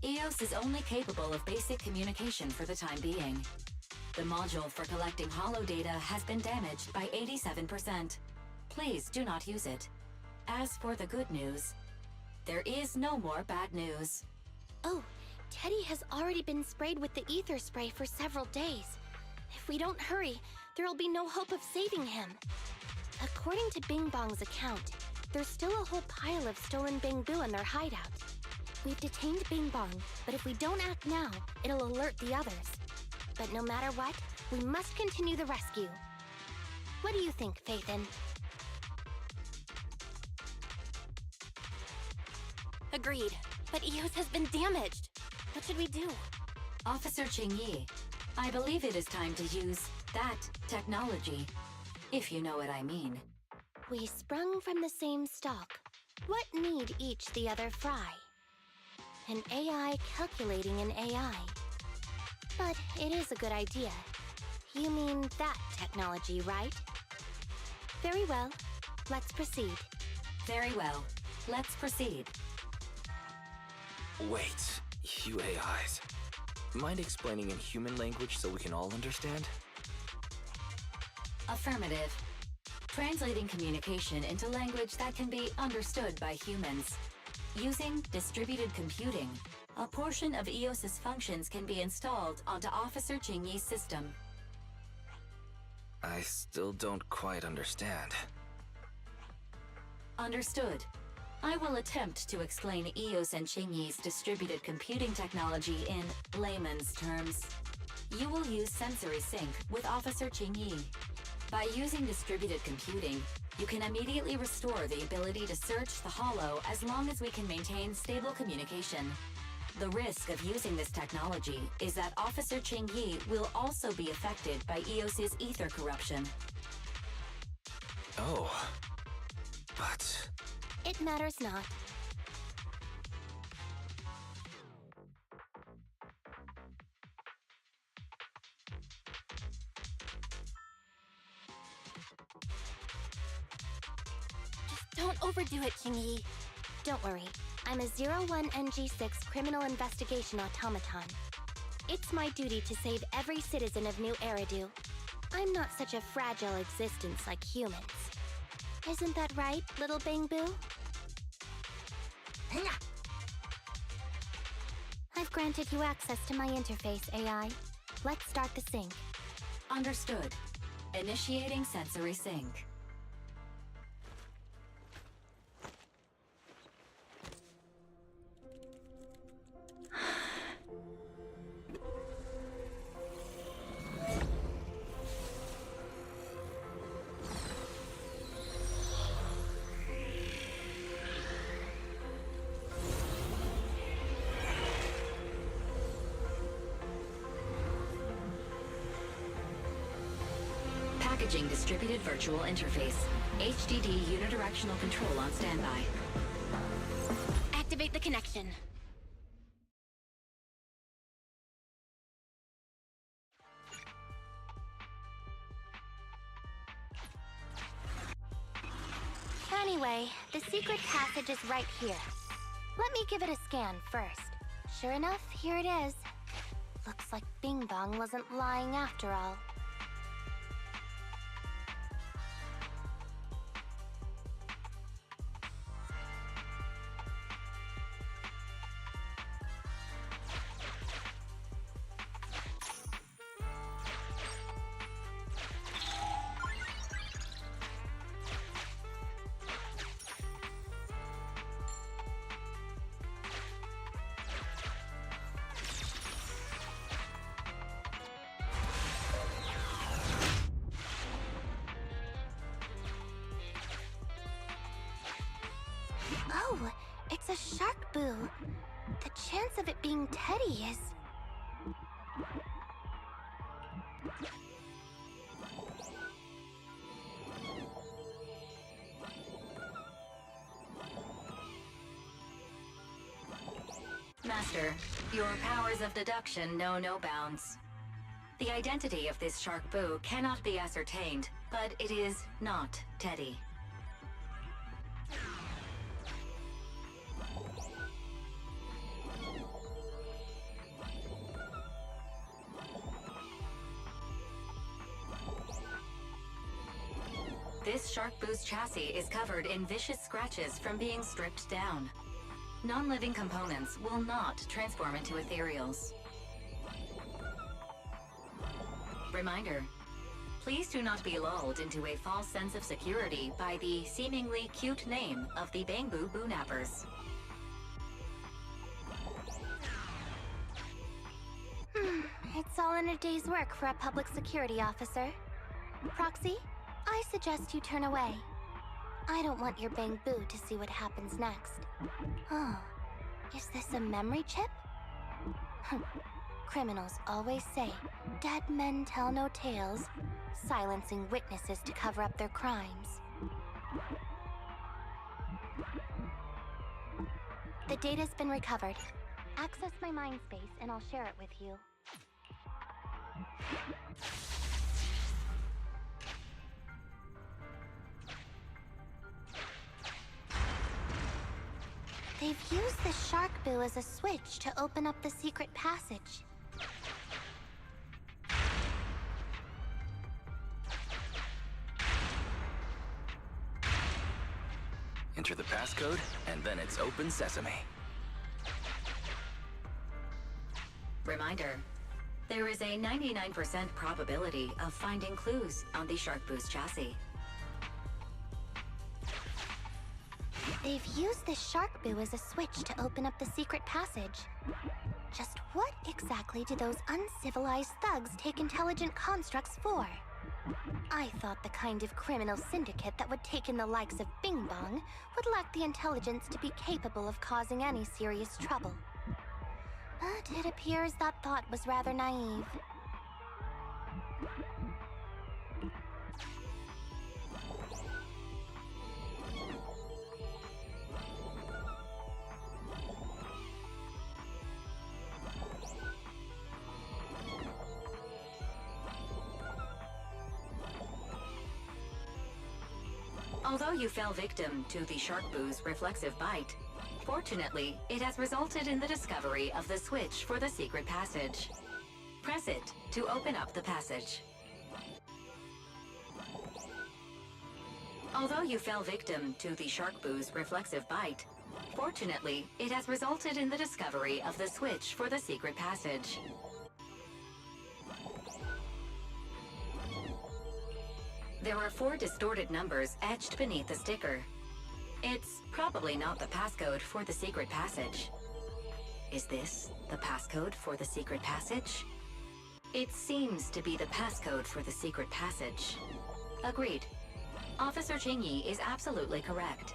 EOS is only capable of basic communication for the time being. The module for collecting holo data has been damaged by 87%. Please do not use it. As for the good news, there is no more bad news. Oh, Teddy has already been sprayed with the ether spray for several days. If we don't hurry, there will be no hope of saving him. According to Bing Bong's account, there's still a whole pile of stolen bamboo in their hideout. We've detained Bing Bong, but if we don't act now, it'll alert the others. But no matter what, we must continue the rescue. What do you think, Faithin? Agreed. But Eos has been damaged. What should we do? Officer Qingyi, I believe it is time to use that technology, if you know what I mean. We sprung from the same stalk. What need each the other fry? An AI calculating an AI. But it is a good idea. You mean that technology, right? Very well. Let's proceed. Very well. Let's proceed. Wait, you AIs. Mind explaining in human language so we can all understand? Affirmative. Translating communication into language that can be understood by humans. Using distributed computing, a portion of EOS's functions can be installed onto Officer Qingyi's system. I still don't quite understand. Understood. I will attempt to explain EOS and Qingyi's distributed computing technology in layman's terms. You will use sensory sync with Officer Qingyi. By using distributed computing, you can immediately restore the ability to search the Hollow as long as we can maintain stable communication. The risk of using this technology is that Officer Qingyi will also be affected by EOS's ether corruption. Oh. But... It matters not. Just don't overdo it, Qingyi. Don't worry. I'm a 01NG6 criminal investigation automaton. It's my duty to save every citizen of New Eridu. I'm not such a fragile existence like humans. Isn't that right, little Bangboo? I've granted you access to my interface, AI. Let's start the sync. Understood. Initiating sensory sync. Packaging distributed virtual interface. HDD unidirectional control on standby. Activate the connection. Anyway, the secret passage is right here. Let me give it a scan first. Sure enough, here it is. Looks like Bing Bong wasn't lying after all. Oh, it's a shark boo. The chance of it being Teddy is... Master, your powers of deduction know no bounds. The identity of this shark boo cannot be ascertained, but it is not Teddy. This shark boo's chassis is covered in vicious scratches from being stripped down. Non-living components will not transform into ethereals. Reminder, please do not be lulled into a false sense of security by the seemingly cute name of the Bangboo Boonappers. It's all in a day's work for a public security officer. Proxy, I suggest you turn away. I don't want your Bangboo to see what happens next. Oh, is this a memory chip? Criminals always say, dead men tell no tales, silencing witnesses to cover up their crimes. The data's been recovered. Access my mind space and I'll share it with you. They've used the shark boo as a switch to open up the secret passage. Enter the passcode, and then it's open sesame. Reminder, There is a 99% probability of finding clues on the Shark Boo's chassis. They've used this shark boo as a switch to open up the secret passage. Just what exactly do those uncivilized thugs take intelligent constructs for? I thought the kind of criminal syndicate that would take in the likes of Bing Bong would lack the intelligence to be capable of causing any serious trouble. But it appears that thought was rather naive. Although you fell victim to the Shark Boo's reflexive bite, fortunately, it has resulted in the discovery of the switch for the secret passage. Press it to open up the passage. Although you fell victim to the Shark Boo's reflexive bite, fortunately, it has resulted in the discovery of the switch for the secret passage. There are 4 distorted numbers etched beneath the sticker. It's probably not the passcode for the secret passage. Is this the passcode for the secret passage? It seems to be the passcode for the secret passage. Agreed. Officer Qingyi is absolutely correct.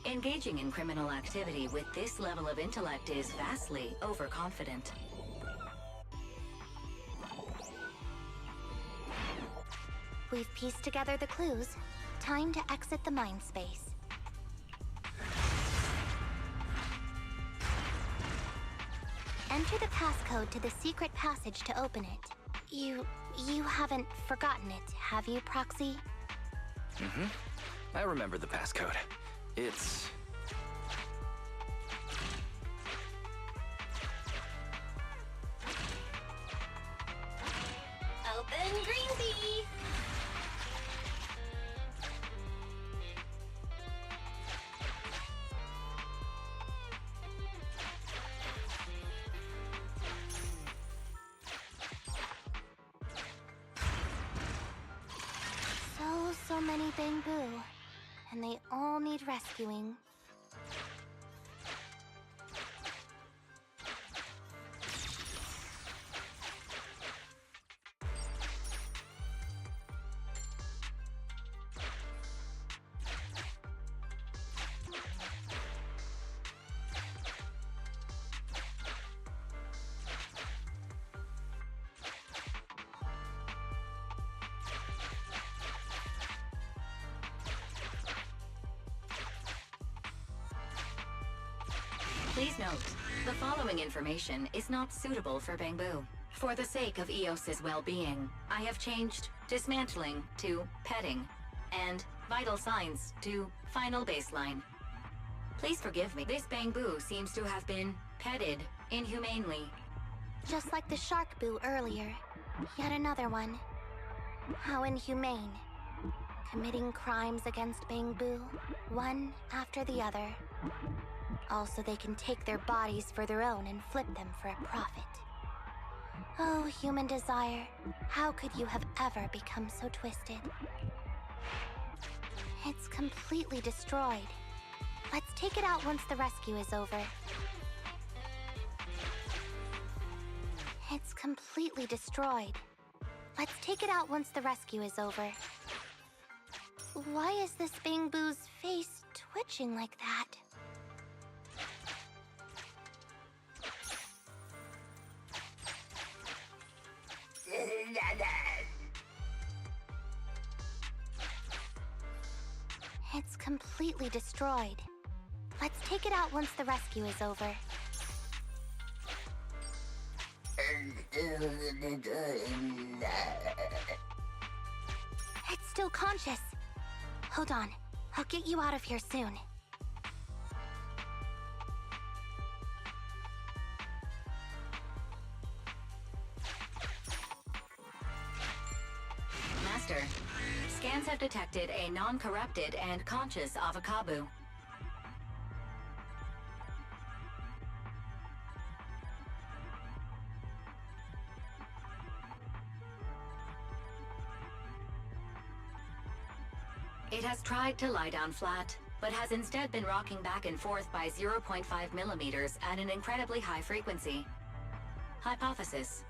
Engaging in criminal activity with this level of intellect is vastly overconfident. We've pieced together the clues. Time to exit the mind space. Enter the passcode to the secret passage to open it. You haven't forgotten it, have you, Proxy? Mm-hmm. I remember the passcode. It's... Open green tea! So many Bamboo, and they all need rescuing. Please note, the following information is not suitable for Bangbu. For the sake of EOS's well-being, I have changed dismantling to petting, and vital signs to final baseline. Please forgive me, this Bangbu seems to have been petted inhumanely. Just like the shark boo earlier. Yet another one. How inhumane. Committing crimes against Bangbu, one after the other. Also, they can take their bodies for their own and flip them for a profit. Oh, human desire, how could you have ever become so twisted? It's completely destroyed. Let's take it out once the rescue is over. It's completely destroyed. Let's take it out once the rescue is over. Why is this Bangbu's face twitching like that? It's completely destroyed. Let's take it out once the rescue is over. It's still conscious. Hold on. I'll get you out of here soon. Master, scans have detected a non-corrupted and conscious Avakabu. It has tried to lie down flat, but has instead been rocking back and forth by 0.5 millimeters at an incredibly high frequency. Hypothesis: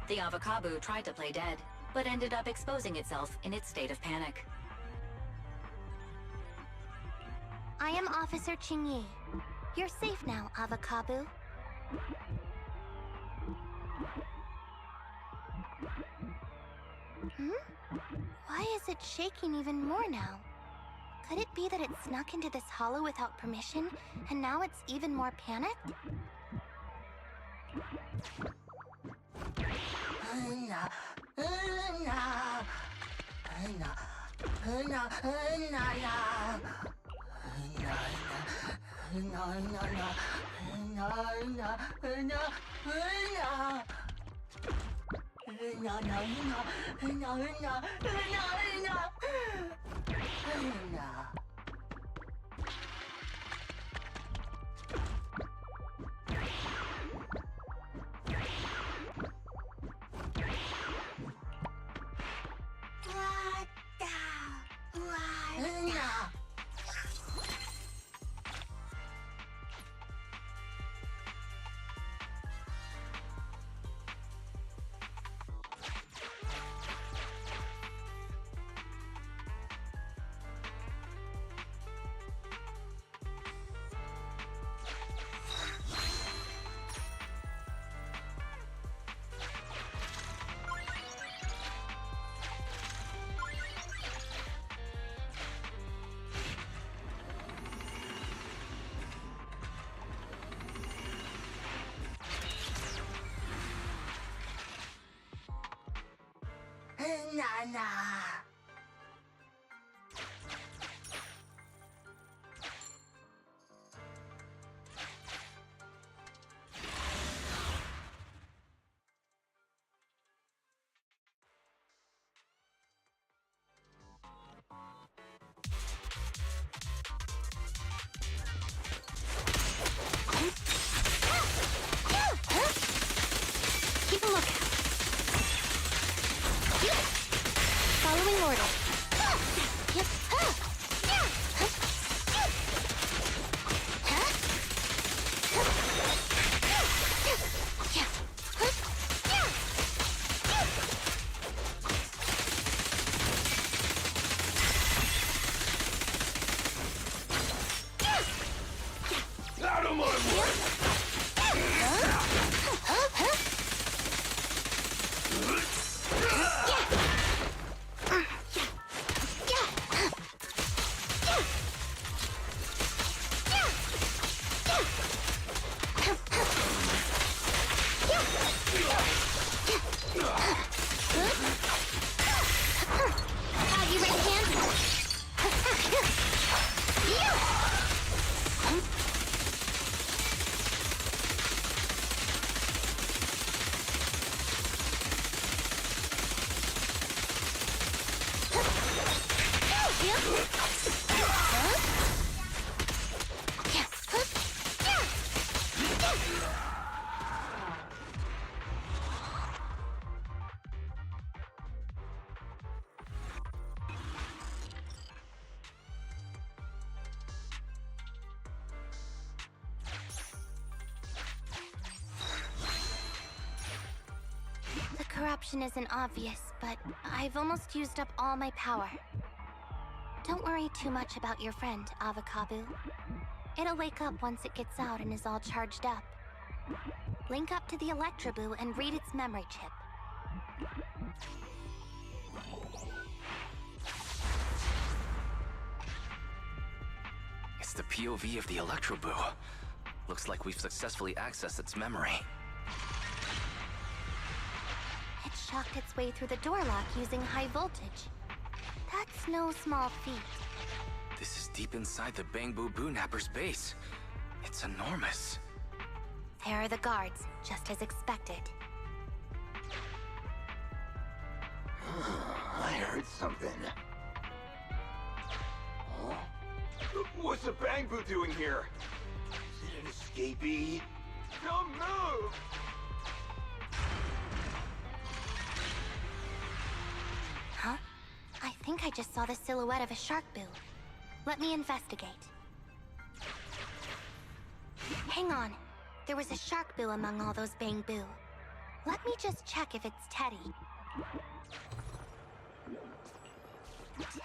the Avocabo tried to play dead, but ended up exposing itself in its state of panic. I am Officer Qingyi. You're safe now, Avocabo. Why is it shaking even more now? Could it be that it snuck into this hollow without permission, and now it's even more panicked? Keep a lookout. Following orders. Out of my way! You ready, hands? The corruption isn't obvious, but I've almost used up all my power. Don't worry too much about your friend, Avocabo. It'll wake up once it gets out and is all charged up. Link up to the Electroboo and read its memory chip. It's the POV of the Electroboo. Looks like we've successfully accessed its memory. It shocked its way through the door lock using high voltage. That's no small feat. This is deep inside the Bangbu Boonapper's base. It's enormous. There are the guards, just as expected. I heard something. Huh? What's the Bangbu doing here? Is it an escapee? Don't move! Huh? I think think I just saw the silhouette of a shark boo. Let me investigate. Hang on. There was a shark boo among all those bang boo. Let me just check if it's Teddy.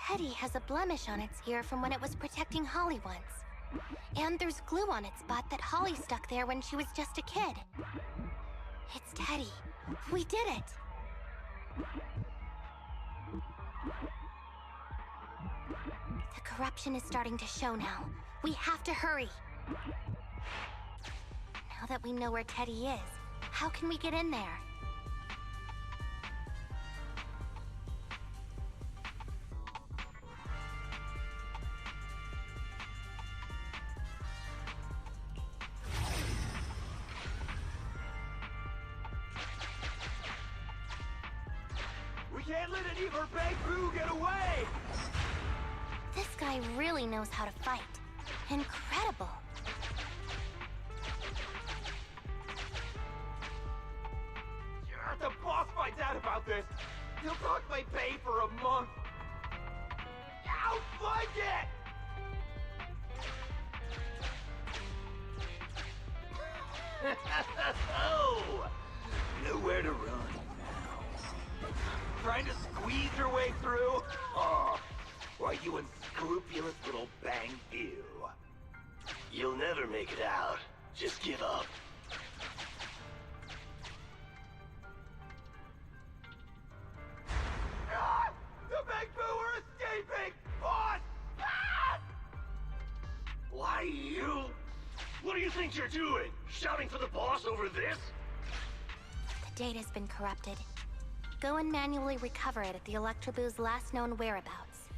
Teddy has a blemish on its ear from when it was protecting Holly once. And there's glue on its butt that Holly stuck there when she was just a kid. It's Teddy. We did it! The corruption is starting to show now. We have to hurry. Now that we know where Teddy is, how can we get in there? We can't let any of our bang boo get away! This guy really knows how to fight. Incredible. If the boss finds out about this, he'll talk my pay for a month. Outflank it! Oh, nowhere to run now. Trying to squeeze your way through? Oh, why, you unscrupulous little bang boo. You'll never make it out. Just give up. Ah! The bang boo are escaping! Boss! Ah! Why, you? What do you think you're doing? Shouting for the boss over this? The data's been corrupted. Go and manually recover it at the Electroboo's last known whereabouts.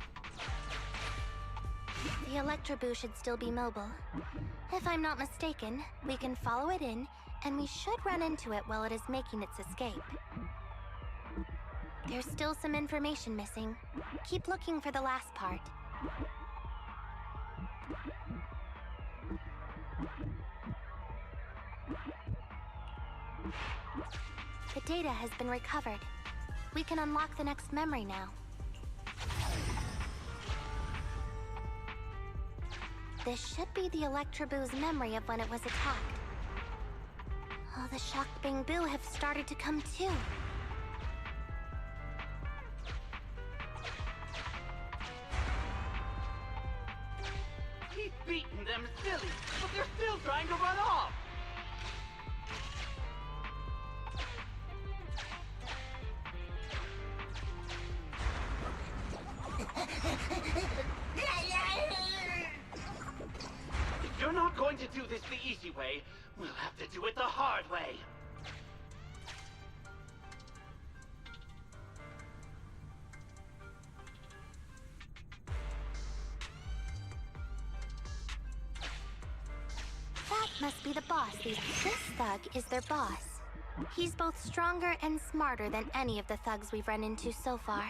The Electroboo should still be mobile. If I'm not mistaken, we can follow it in, and we should run into it while it is making its escape. There's still some information missing. Keep looking for the last part. The data has been recovered. We can unlock the next memory now. This should be the Electroboo's memory of when it was attacked. Oh, the shocked Bang Boo have started to come too. He's beating them silly, but they're still trying to run off! If you're not going to do this the easy way, we'll have to do it the hard way. That must be the boss. This thug is their boss. He's both stronger and smarter than any of the thugs we've run into so far.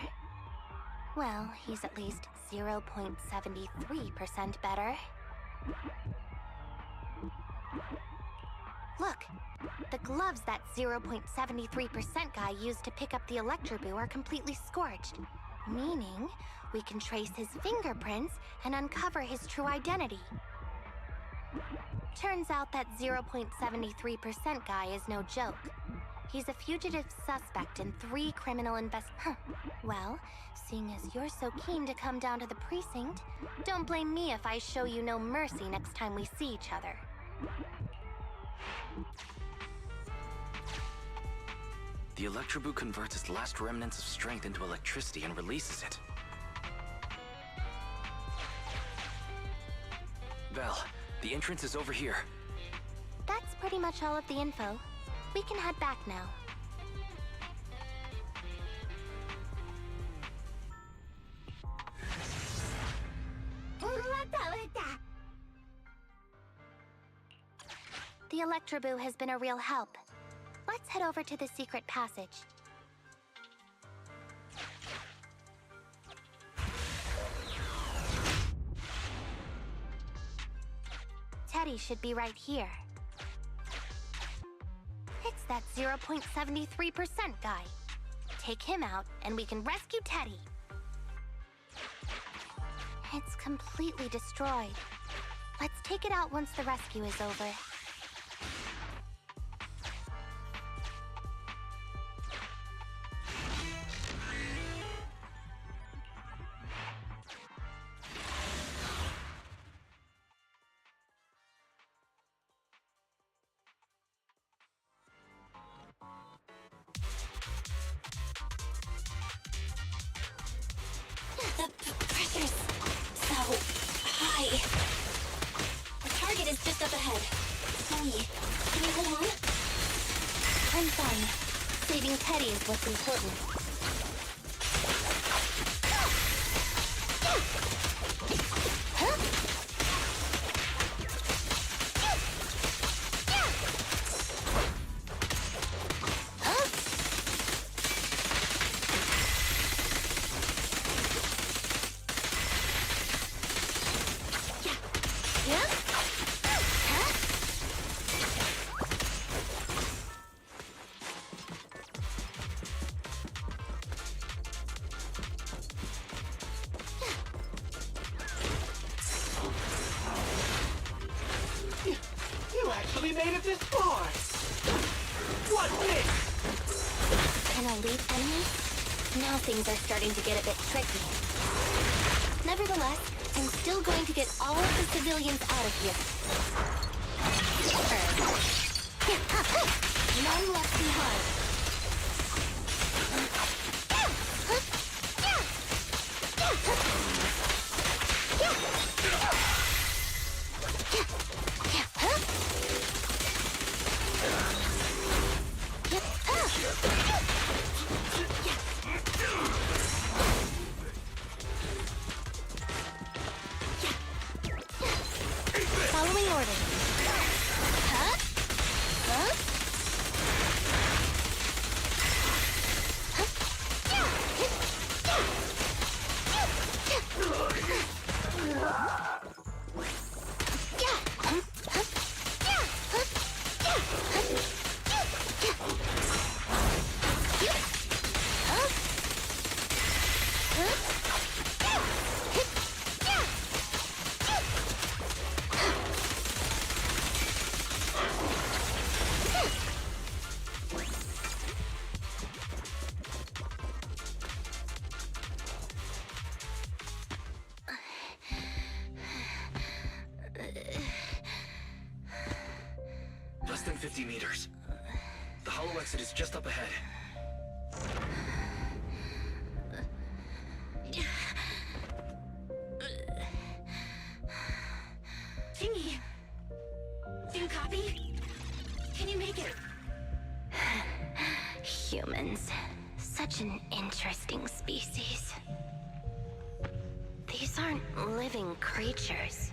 Well, he's at least 0.73% better. Look! The gloves that 0.73% guy used to pick up the Electroboo are completely scorched. Meaning, we can trace his fingerprints and uncover his true identity. Turns out that 0.73% guy is no joke. He's a fugitive suspect in 3 criminal Well, seeing as you're so keen to come down to the precinct, don't blame me if I show you no mercy next time we see each other. The Electroboo converts its last remnants of strength into electricity and releases it. Val, the entrance is over here. That's pretty much all of the info. We can head back now. The Electroboo has been a real help. Let's head over to the secret passage. Teddy should be right here. It's that 0.73% guy. Take him out, and we can rescue Teddy. It's completely destroyed. Let's take it out once the rescue is over. The pressure's so high. The target is just up ahead. Zoe, can you hold on? I'm fine. Saving Teddy is what's important. You actually made it this far! What's this? An elite enemy? Now things are starting to get a bit tricky. Nevertheless, I'm still going to get all of the civilians out of here. None left behind. Following orders. Huh? Huh? Less than 50 meters. The hollow exit is just up ahead. Jingy! Do you copy? Can you make it? Humans. Such an interesting species. These aren't living creatures.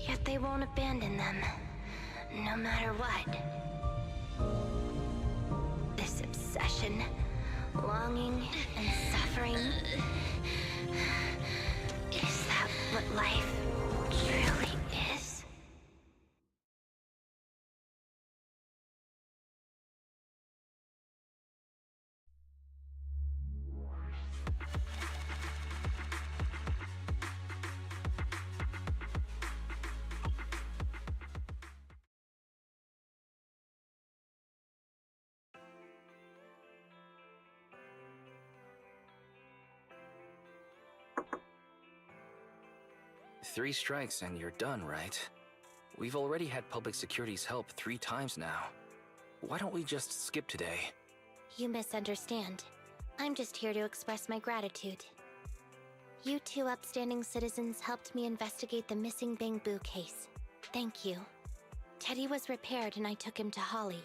Yet they won't abandon them, no matter what. This obsession, longing, and suffering. Is that what life truly is? Three strikes and you're done, right? We've already had public security's help 3 times now. Why don't we just skip today? You misunderstand. I'm just here to express my gratitude. You 2 upstanding citizens helped me investigate the missing Bangbu case. Thank you. Teddy was repaired and I took him to Holly.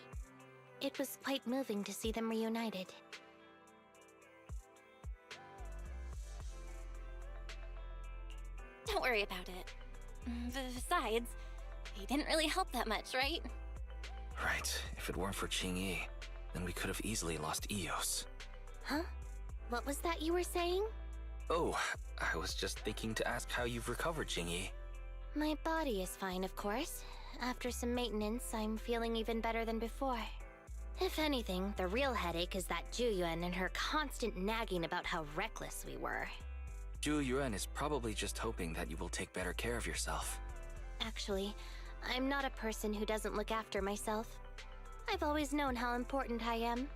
It was quite moving to see them reunited. Don't worry about it. Besides, he didn't really help that much, right? Right. If it weren't for Qingyi, then we could have easily lost Eos. Huh? What was that you were saying? Oh, I was just thinking to ask how you've recovered, Qingyi. My body is fine, of course. After some maintenance, I'm feeling even better than before. If anything, the real headache is that Juyuan and her constant nagging about how reckless we were. Zhu Yuan is probably just hoping that you will take better care of yourself. Actually, I'm not a person who doesn't look after myself. I've always known how important I am.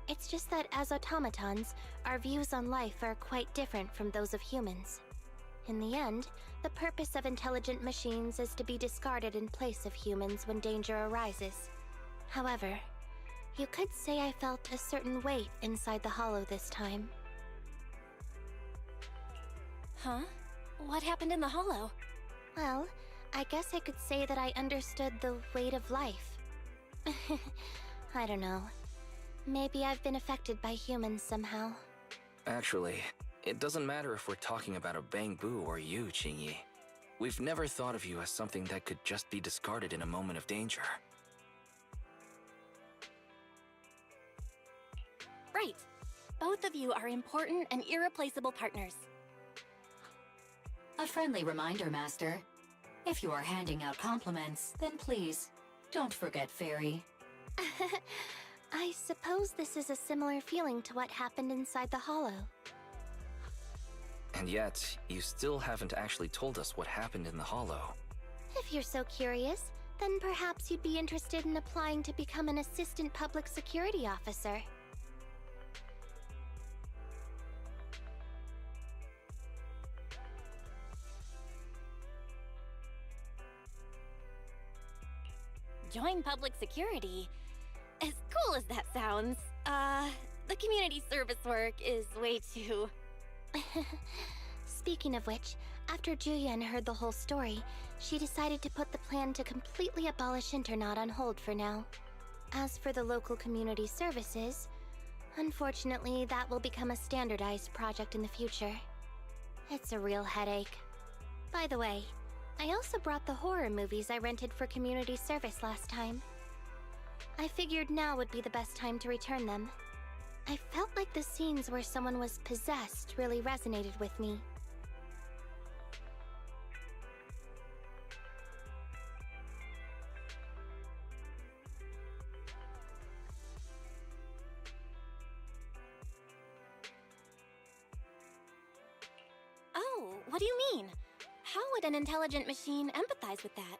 It's just that as automatons, our views on life are quite different from those of humans. In the end, the purpose of intelligent machines is to be discarded in place of humans when danger arises. However, you could say I felt a certain weight inside the hollow this time. Huh? What happened in the hollow? Well, I guess I could say that I understood the weight of life. I don't know. Maybe I've been affected by humans somehow. Actually, it doesn't matter if we're talking about a Bangbu or you, Qingyi. We've never thought of you as something that could just be discarded in a moment of danger. Right. Both of you are important and irreplaceable partners. A friendly reminder, Master. If you are handing out compliments, then please, don't forget Fairy. I suppose this is a similar feeling to what happened inside the hollow. And yet, you still haven't actually told us what happened in the hollow. If you're so curious, then perhaps you'd be interested in applying to become an assistant public security officer. Join public security? As cool as that sounds, the community service work is way too... Speaking of which, after Juyen heard the whole story, she decided to put the plan to completely abolish Internaut on hold for now. As for the local community services, unfortunately that will become a standardized project in the future. It's a real headache. By the way, I also brought the horror movies I rented for community service last time. I figured now would be the best time to return them. I felt like the scenes where someone was possessed really resonated with me. Oh, what do you mean? How would an intelligent machine empathize with that?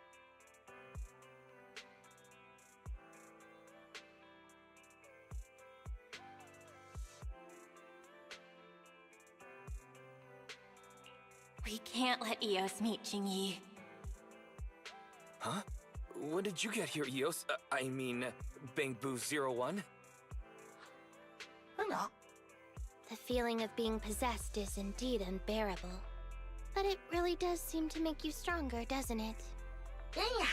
We can't let Eos meet Qingyi. Huh? When did you get here, Eos? I mean, Bangbu 01? The feeling of being possessed is indeed unbearable. But it really does seem to make you stronger, doesn't it? Yeah.